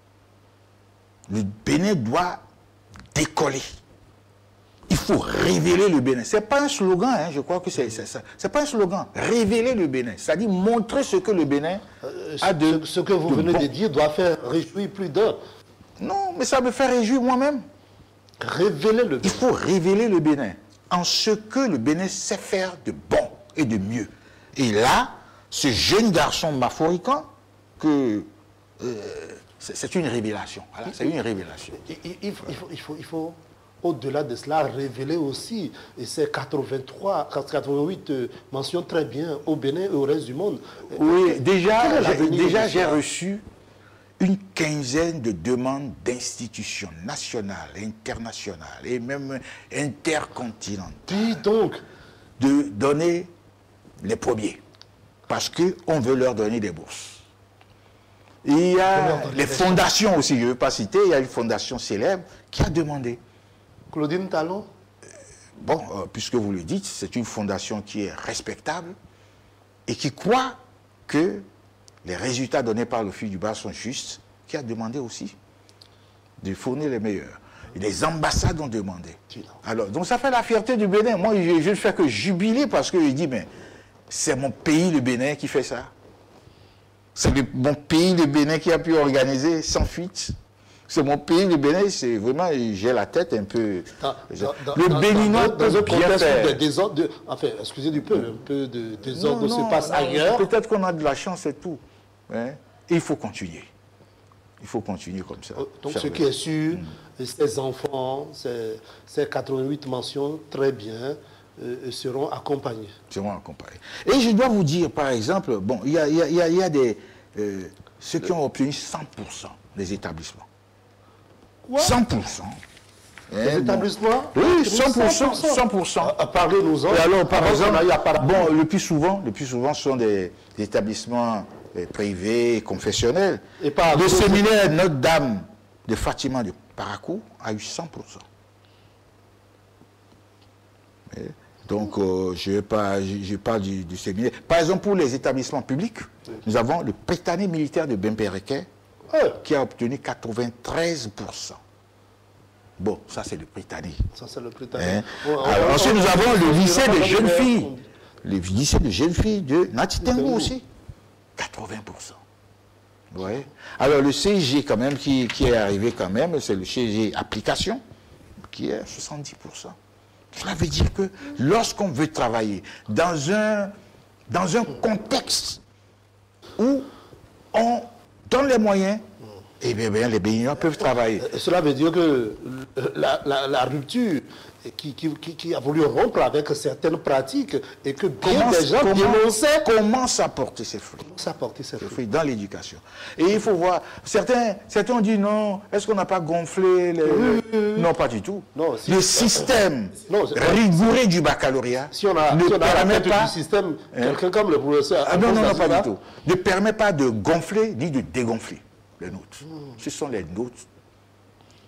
Le Bénin doit décoller. Il faut révéler le Bénin. Ce n'est pas un slogan, hein, je crois que c'est ça. Ce n'est pas un slogan. Révéler le Bénin. C'est-à-dire montrer ce que le Bénin a de...
Ce que vous venez de dire doit faire réjouir plus d'un.
Non, mais ça me fait réjouir moi-même.
Révéler le Bénin.
Il faut révéler le Bénin en ce que le Bénin sait faire de bon et de mieux. Et là, ce jeune garçon maforican, c'est une révélation. Voilà, c'est une révélation.
Il faut au-delà de cela, révéler aussi ces 88 mentions très bien au Bénin et au reste du monde.
Oui, déjà j'ai reçu une quinzaine de demandes d'institutions nationales, internationales et même intercontinentales.
Dis donc.
De donner les premiers. Parce qu'on veut leur donner des bourses. Il y a les fondations aussi, je ne veux pas citer, il y a une fondation célèbre qui a demandé.
Claudine Talon?
Bon, puisque vous le dites, c'est une fondation qui est respectable et qui croit que les résultats donnés par le fil du bas sont justes, qui a demandé aussi de fournir les meilleurs. Et les ambassades ont demandé. Alors, donc ça fait la fierté du Bénin. Moi, je ne fais que jubiler parce que je dis, mais c'est mon pays, le Bénin, qui fait ça. C'est mon pays, le Bénin, qui a pu organiser sans fuite. C'est mon pays, le Bénin, c'est vraiment, j'ai la tête un peu... le Béninois peut bien faire.
Enfin, excusez du peu, un peu de désordre se passe ailleurs.
Peut-être qu'on a de la chance et tout. Hein? Et il faut continuer. Il faut continuer comme ça.
Donc ce qui est sûr, ces enfants, ces 88 mentions, très bien, seront accompagnés.
Seront accompagnés. Et je dois vous dire, par exemple, bon, il y a des... ceux qui ont obtenu 100% des établissements.
Quoi?
100%.
Les établissements?
Oui, 100%.
Parlez-nous-en.
Et alors, par exemple, bon, le plus souvent, ce sont des établissements privés, confessionnels.
Et par
le séminaire Notre-Dame de Fatima de Parakou a eu 100%. Donc, je parle du séminaire. Par exemple, pour les établissements publics, nous avons le Prétané militaire de Bempereke qui a obtenu 93%. Bon, ça c'est le Prétané. Ça c'est le Prétané. Hein? Alors, ensuite, nous avons le lycée de jeunes filles. Le lycée de jeunes filles de Natitengu aussi. 80%. Ouais. Alors, le CG quand même, qui est arrivé quand même, c'est le CG application, qui est 70%. Cela veut dire que lorsqu'on veut travailler dans un contexte où on donne les moyens, eh bien, les Béninois peuvent travailler.
Cela veut dire que la rupture qui a voulu rompre avec certaines pratiques et que bien des gens dénonçaient
commence à porter ses fruits. Dans l'éducation. Et il faut voir, certains ont dit non, est-ce qu'on n'a pas gonflé les... Non, pas du tout. Non, si le système rigoureux du baccalauréat
ne permet pas... Du système, quelqu'un comme le professeur...
non, pas du tout. Ne permet pas de gonfler ni de dégonfler les notes. Ce sont les notes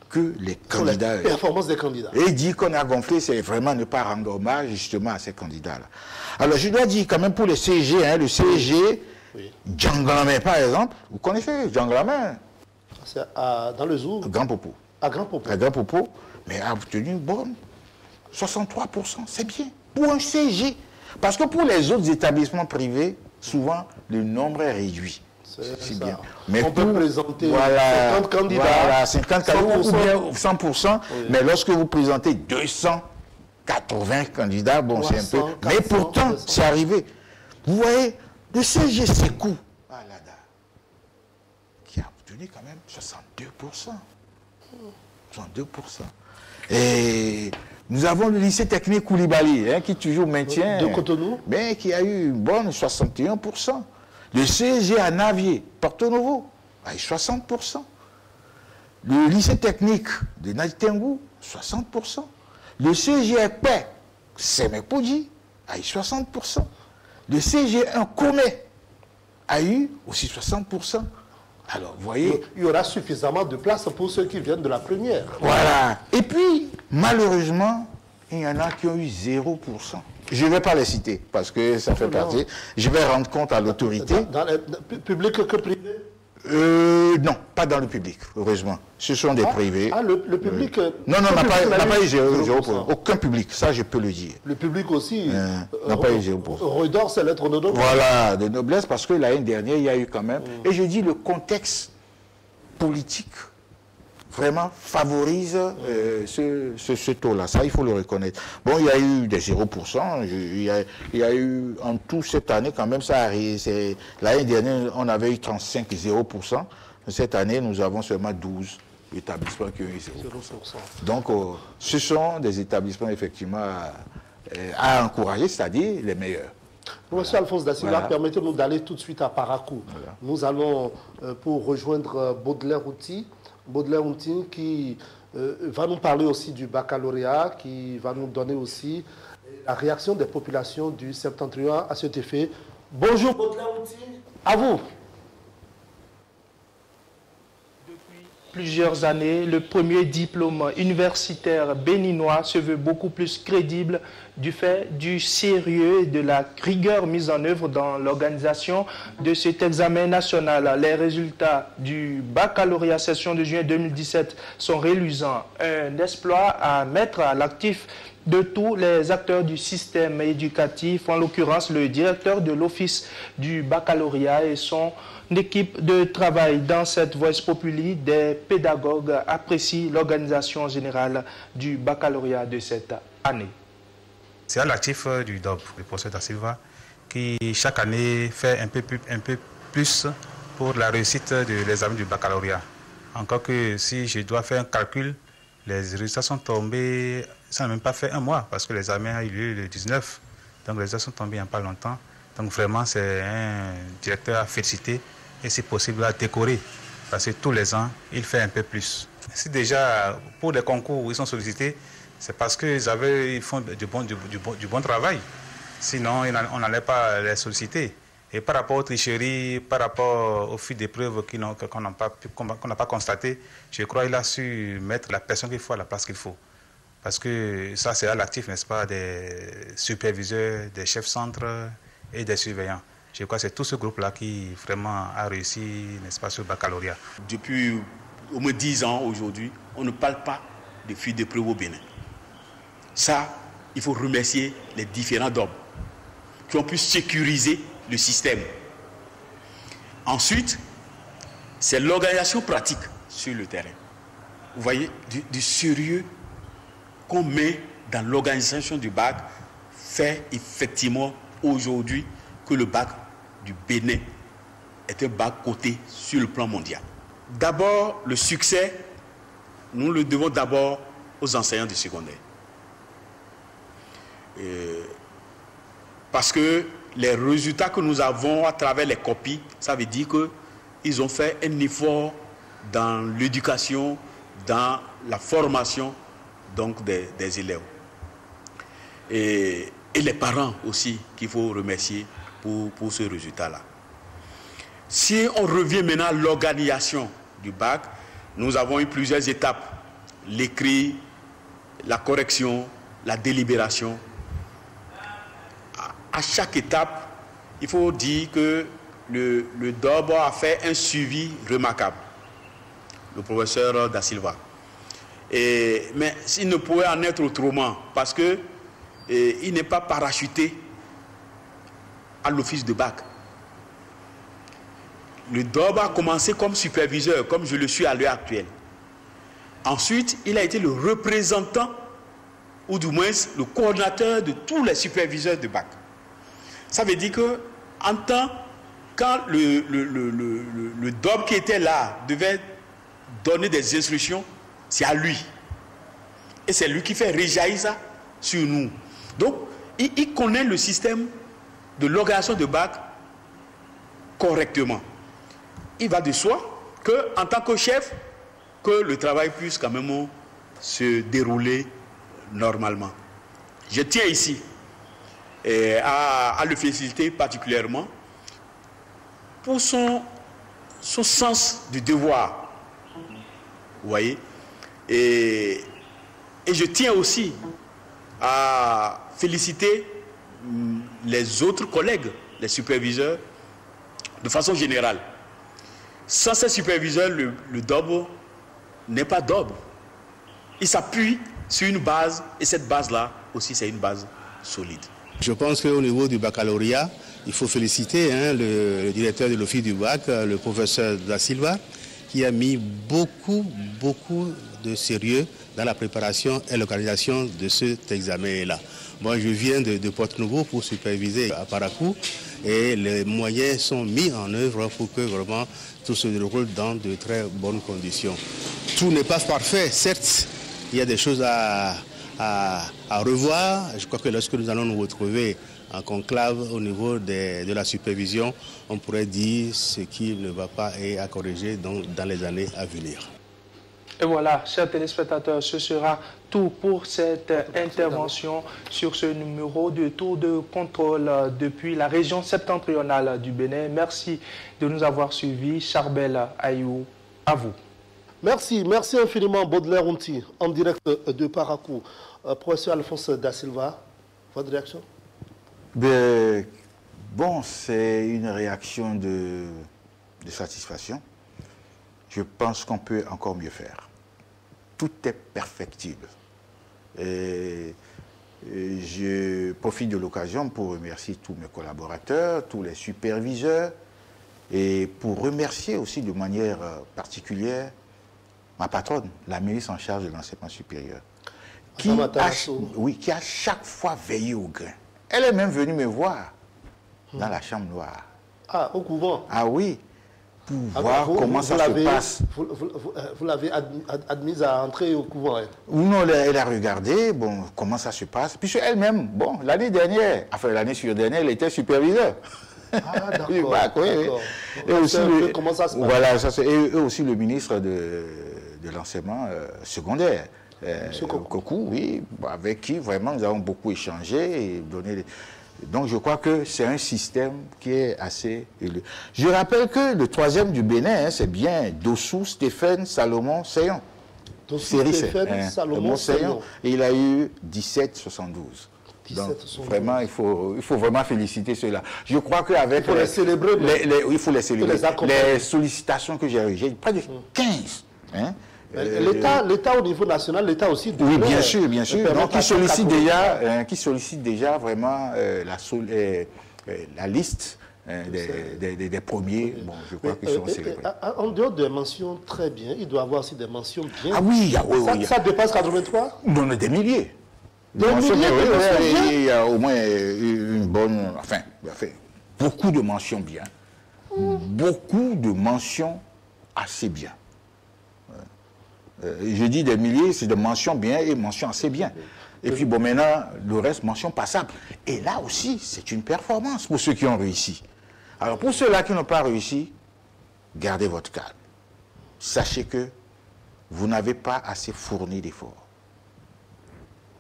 que les candidats...
Les performances des candidats.
Et dit qu'on a gonflé, c'est vraiment ne pas rendre hommage justement à ces candidats-là. Alors je dois dire quand même pour les CG, hein, le CG, Djanglamé par exemple, vous connaissez Djanglamé?
C'est dans le zoo.
Grand Popo.
À Grand Popo.
À Grand Popo, mais a obtenu bon, 63%, c'est bien. Pour un CG. Parce que pour les autres établissements privés, souvent, le nombre est réduit. C'est bien. Mais
on peut présenter 50 candidats.
Voilà, 50 candidats ou bien 100%. Oui. Mais lorsque vous présentez 280 candidats, bon, c'est un peu... 400, mais pourtant, c'est arrivé. Vous voyez, le CG Sekou Alada, qui a obtenu quand même 62%. 62%. Et nous avons le lycée technique Koulibaly, hein, qui toujours maintient,
de Cotonou,
mais qui a eu une bonne 61%. Le CEG à Navier, Porto Novo, a eu 60%. Le lycée technique de Naitengou, 60%. Le CGP, Semepodji, a eu 60%. Le CG1 Comé a eu aussi 60%. Alors, vous voyez...
Il y aura suffisamment de place pour ceux qui viennent de la première.
Voilà. Et puis, malheureusement, il y en a qui ont eu 0%. Je ne vais pas les citer, parce que ça fait partie. Je vais rendre compte à l'autorité.
Dans le public que privé?
Non, pas dans le public, heureusement. Ce sont des privés.
Ah, le public...
Non, n'a pas eu 0%. Aucun public, ça je peux le dire.
Le public aussi
n'a pas eu 0%.
Redore ses lettres de noblesse.
Voilà, de noblesse, parce que l'année dernière, il y a eu quand même... Et je dis, le contexte politique vraiment favorise ce taux-là. Ça, il faut le reconnaître. Bon, il y a eu des 0%. Il y a eu en tout cette année, quand même, ça arrive. L'année dernière, on avait eu 35 et 0%. Cette année, nous avons seulement 12 établissements qui ont eu 0%. Donc, ce sont des établissements, effectivement, à encourager, c'est-à-dire les meilleurs.
Professeur Alphonse Da Silva, permettez-nous d'aller tout de suite à Parakou.
Voilà.
Nous allons, pour rejoindre Baudelaire Outi, qui va nous parler aussi du baccalauréat, qui va nous donner aussi la réaction des populations du Septentrion à cet effet. Bonjour Baudelaire Outi, à vous.
Depuis plusieurs années, le premier diplôme universitaire béninois se veut beaucoup plus crédible du fait du sérieux et de la rigueur mise en œuvre dans l'organisation de cet examen national. Les résultats du baccalauréat session de juin 2017 sont reluisants. Un exploit à mettre à l'actif de tous les acteurs du système éducatif, en l'occurrence le directeur de l'office du baccalauréat et son équipe de travail. Dans cette Voice Populi, des pédagogues apprécient l'organisation générale du baccalauréat de cette année.
C'est à l'actif du DOB, le professeur Da Silva, qui chaque année fait un peu plus pour la réussite de l'examen du baccalauréat. Encore que si je dois faire un calcul, les résultats sont tombés, ça n'a même pas fait un mois, parce que l'examen a eu lieu le 19. Donc les résultats sont tombés il n'y a pas longtemps. Donc vraiment, c'est un directeur à féliciter et si possible à décorer, parce que tous les ans, il fait un peu plus. Si déjà, pour les concours où ils sont sollicités, c'est parce qu'ils font du bon travail. Sinon, on n'allait pas les solliciter. Et par rapport aux tricheries, par rapport aux fuites d'épreuves qu'on n'a pas constatées, je crois qu'il a su mettre la personne qu'il faut à la place qu'il faut. Parce que ça, c'est à l'actif, n'est-ce pas, des superviseurs, des chefs centres et des surveillants. Je crois que c'est tout ce groupe-là qui vraiment a réussi, n'est-ce pas, sur le baccalauréat.
Depuis au moins 10 ans aujourd'hui, on ne parle pas de fuite d'épreuves au Bénin. Ça, il faut remercier les différents DOB qui ont pu sécuriser le système. Ensuite, c'est l'organisation pratique sur le terrain. Vous voyez, du sérieux qu'on met dans l'organisation du bac fait effectivement aujourd'hui que le bac du Bénin est un bac coté sur le plan mondial. D'abord, le succès, nous le devons d'abord aux enseignants du secondaire. Parce que les résultats que nous avons à travers les copies, ça veut dire qu'ils ont fait un effort dans l'éducation, dans la formation donc des élèves. Et les parents aussi qu'il faut remercier pour ce résultat-là. Si on revient maintenant à l'organisation du bac, nous avons eu plusieurs étapes. L'écrit, la correction, la délibération. À chaque étape, il faut dire que le DOB a fait un suivi remarquable, le professeur Da Silva. Mais il ne pouvait en être autrement, parce qu'il n'est pas parachuté à l'office de bac. Le DOB a commencé comme superviseur, comme je le suis à l'heure actuelle. Ensuite, il a été le représentant, ou du moins le coordinateur de tous les superviseurs de bac. Ça veut dire que, quand le DOB qui était là devait donner des instructions, c'est à lui. Et c'est lui qui fait réjaillir ça sur nous. Donc, il connaît le système de l'organisation de bac correctement. Il va de soi qu'en tant que chef, que le travail puisse quand même se dérouler normalement. Je tiens ici à le féliciter particulièrement pour son sens du devoir. Vous voyez? Et je tiens aussi à féliciter les autres collègues, les superviseurs, de façon générale. Sans ces superviseurs, le DOB n'est pas DOB. Il s'appuie sur une base, et cette base-là aussi, c'est une base solide.
Je pense qu'au niveau du baccalauréat, il faut féliciter le directeur de l'office du bac, le professeur Da Silva, qui a mis beaucoup de sérieux dans la préparation et l'organisation de cet examen-là. Moi, je viens de Porte-Nouveau pour superviser à Parakou et les moyens sont mis en œuvre pour que vraiment tout se déroule dans de très bonnes conditions. Tout n'est pas parfait, certes, il y a des choses à revoir. Je crois que lorsque nous allons nous retrouver en conclave au niveau de la supervision, on pourrait dire ce qui ne va pas et à corriger dans les années à venir.
Et voilà, chers téléspectateurs, ce sera tout pour cette intervention sur ce numéro de tour de contrôle depuis la région septentrionale du Bénin. Merci de nous avoir suivis. Charbel Ayou, à vous.
Merci infiniment Baudelaire Unti, en direct de Parakou. Professeur Alphonse Da Silva, votre réaction?
Bon, c'est une réaction de satisfaction. Je pense qu'on peut encore mieux faire. Tout est perfectible. Et je profite de l'occasion pour remercier tous mes collaborateurs, tous les superviseurs, et pour remercier aussi de manière particulière ma patronne, la ministre en charge de l'enseignement supérieur, qui a chaque fois veillé au grain. Elle est même venue me voir dans la chambre noire.
Ah, au couvent?
Ah oui. Pour voir comment ça se passe.
Vous l'avez admise à entrer au couvent?
Non, elle a regardé, bon, comment ça se passe. Puis elle-même, bon, l'année dernière, enfin l'année sur-dernière, elle était superviseure.
Ah, d'accord.
Et aussi,
comment ça se passe?
Voilà, et aussi le ministre de l'enseignement secondaire. Kokou, oui, avec qui vraiment nous avons beaucoup échangé et donné. Donc je crois que c'est un système qui est assez élevé. Je rappelle que le troisième du Bénin, c'est bien Dossou Stéphane Salomon Seyon.
Dossou Stéphane Salomon Seyon.
Et il a eu 17,72. Donc vraiment, il faut vraiment féliciter ceux-là. Je crois qu'avec...
Il faut les célébrer.
Il faut les célébrer. Les sollicitations que j'ai reçues, près de 15. Hein,
L'État au niveau national, l'État aussi...
Oui, bien sûr. Donc, qui sollicite déjà vraiment la liste des premiers. Bon, je crois qu'ils sont célébrés.
En dehors des mentions très bien, il doit y avoir aussi des mentions bien.
Ah oui,
ça dépasse 83?
Non, des milliers.
Des milliers.
Il y a au moins une bonne... Enfin, beaucoup de mentions bien. Beaucoup de mentions assez bien. Je dis des milliers, c'est des mentions bien et mentions assez bien. Et puis bon, maintenant, le reste, mention passable. Et là aussi, c'est une performance pour ceux qui ont réussi. Alors pour ceux-là qui n'ont pas réussi, gardez votre calme. Sachez que vous n'avez pas assez fourni d'efforts.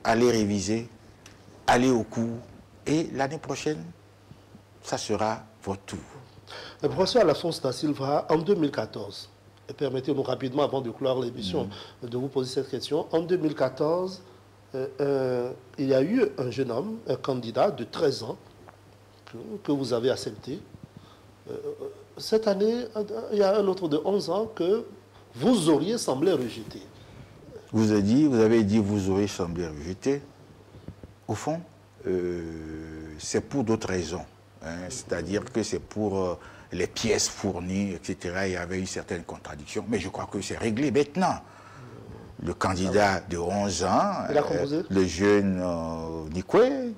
Allez réviser, allez au cours, et l'année prochaine, ça sera votre tour.
Le professeur Alphonse Da Silva, en 2014, et permettez-nous rapidement, avant de clore l'émission, de vous poser cette question. En 2014, il y a eu un jeune homme, un candidat de 13 ans, que vous avez accepté. Cette année, il y a un autre de 11 ans que vous auriez semblé rejeter.
Vous avez dit vous auriez semblé rejeter. Au fond, c'est pour d'autres raisons. Hein, c'est-à-dire que c'est pour... les pièces fournies, etc. Il y avait eu certaines contradictions, mais je crois que c'est réglé maintenant. Le candidat de 11 ans, le jeune Nikwe,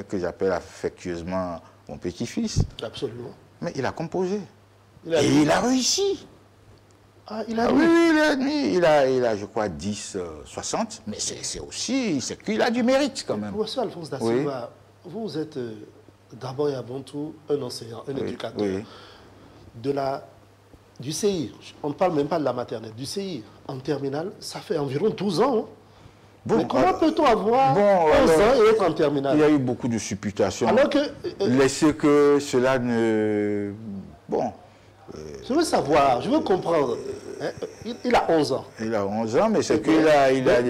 que j'appelle affectueusement mon petit-fils.
Absolument.
Mais il a composé. Et il a réussi.
Ah, il a
oui, il a admis. Il a, je crois, 10, 60. Mais c'est aussi, c'est qu'il a du mérite quand même.
Professeur Alphonse Da Silva, vous êtes d'abord et avant tout un enseignant, un éducateur.
Oui.
Du CI, on ne parle même pas de la maternelle, du CI en terminale, ça fait environ 12 ans. Hein. Bon, mais comment peut-on avoir 11 ans et être en terminale?
Il y a eu beaucoup de supputations.
Alors que...
laissez que cela ne... Bon...
je veux savoir, je veux comprendre. Il a 11 ans.
Il a 11 ans, mais c'est qu'il a, il a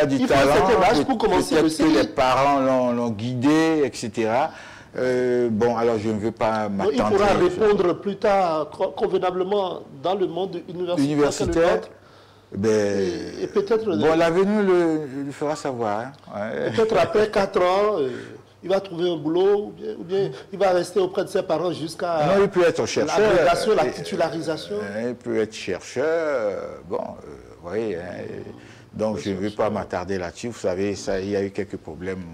du talent.
Âge pour commencer le CI.
Que les parents l'ont guidé, etc. Bon, alors je ne veux pas m'attendre.
Il pourra répondre plus tard convenablement dans le monde universitaire. Et peut-être...
Bon, l'avenir le fera savoir. Hein.
Peut-être après 4 ans, il va trouver un boulot, ou bien il va rester auprès de ses parents jusqu'à...
Non, il peut être chercheur.
L'agrégation, la titularisation.
Il peut être chercheur. Bon, vous voyez. Donc, je ne veux pas m'attarder là-dessus. Vous savez, il y a eu quelques problèmes.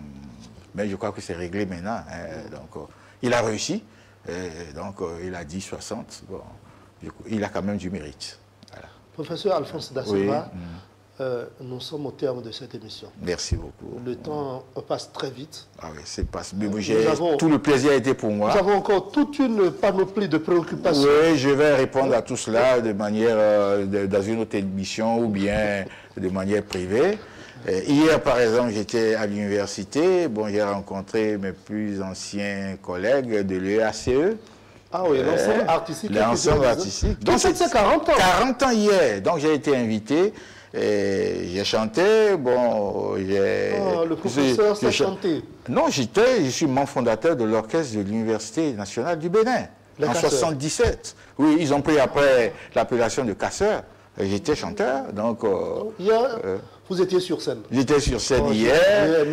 Mais je crois que c'est réglé maintenant. Donc, il a réussi. Donc, il a dit 60. Bon, il a quand même du mérite. Voilà.
Professeur Alphonse Da Silva, nous sommes au terme de cette émission.
Merci beaucoup.
Le temps passe très vite.
Ah oui, c'est pas... Tout le plaisir a été pour moi.
Nous avons encore toute une panoplie de préoccupations.
Oui, je vais répondre à tout cela de manière, dans une autre émission ou bien de manière privée. Hier, par exemple, j'étais à l'université. Bon, j'ai rencontré mes plus anciens collègues de l'EACE.
Ah oui, l'ensemble artistique.
L'ensemble artistique.
Donc, c'est 40 ans.
40 ans hier. Donc, j'ai été invité. J'ai chanté. Bon,
le professeur s'est chanté.
Non, je suis membre fondateur de l'orchestre de l'Université nationale du Bénin. En 77. Oui, ils ont pris après l'appellation de casseur. J'étais chanteur, donc...
hier, vous étiez sur scène.
J'étais sur scène hier, et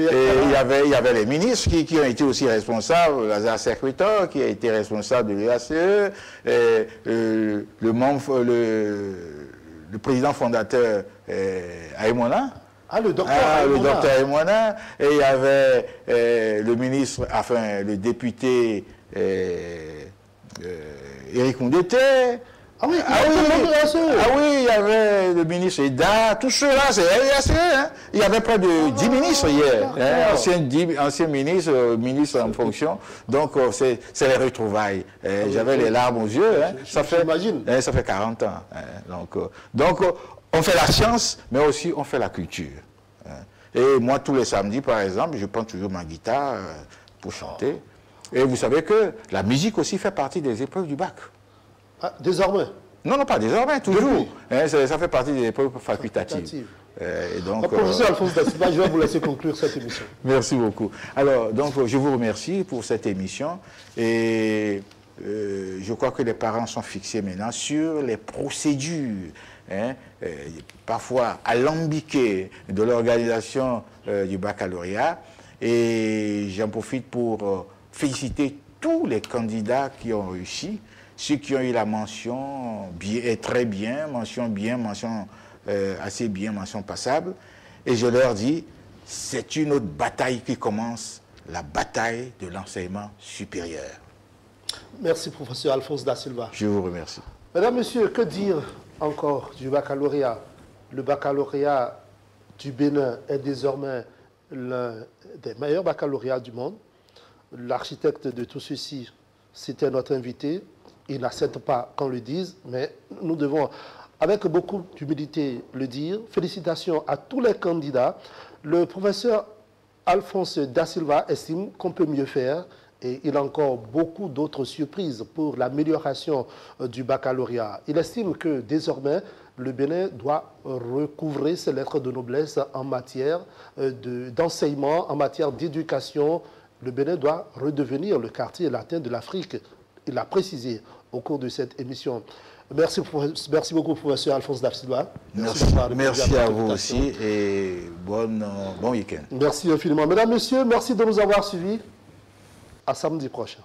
il y avait les ministres qui ont été aussi responsables, Lazare Secrétaire, qui a été responsable de l'EACE, le président fondateur Aïmona.
Ah, le docteur
Aïmona. Et il y avait le ministre, enfin, le député Éric Koundété.
Ah oui,
il y avait le ministre Eda, tout cela, c'est l'EACE. Hein. Il y avait près de 10 ministres hier, anciens ministres en fonction. Donc, c'est les retrouvailles. J'avais les larmes aux yeux. Hein. Ça fait 40 ans. Hein. Donc, on fait la science, mais aussi on fait la culture. Hein. Et moi, tous les samedis, par exemple, je prends toujours ma guitare pour chanter. Et vous savez que la musique aussi fait partie des épreuves du bac.
Ah, désormais?
Non, pas désormais, toujours. Hein, ça fait partie des épreuves facultatives. Donc,
professeur Alphonse Da Silva, je vais vous laisser conclure cette émission.
Merci beaucoup. Alors, donc, je vous remercie pour cette émission. Et je crois que les parents sont fixés maintenant sur les procédures, hein, parfois alambiquées, de l'organisation du baccalauréat. Et j'en profite pour féliciter tous les candidats qui ont réussi. Ceux qui ont eu la mention très bien, mention bien, mention assez bien, mention passable. Et je leur dis, c'est une autre bataille qui commence, la bataille de l'enseignement supérieur.
Merci, professeur Alphonse Da Silva.
Je vous remercie.
Mesdames, Messieurs, que dire encore du baccalauréat? Le baccalauréat du Bénin est désormais l'un des meilleurs baccalauréats du monde. L'architecte de tout ceci, c'était notre invité. Il n'accepte pas qu'on le dise, mais nous devons, avec beaucoup d'humilité, le dire. Félicitations à tous les candidats. Le professeur Alphonse Da Silva estime qu'on peut mieux faire et il a encore beaucoup d'autres surprises pour l'amélioration du baccalauréat. Il estime que désormais, le Bénin doit recouvrer ses lettres de noblesse en matière d'enseignement, en matière d'éducation. Le Bénin doit redevenir le quartier latin de l'Afrique. Il l'a précisé au cours de cette émission. Merci beaucoup, professeur Alphonse Da Silva.
Merci à vous aussi et bon week-end.
Merci infiniment. Mesdames, Messieurs, merci de nous avoir suivis. À samedi prochain.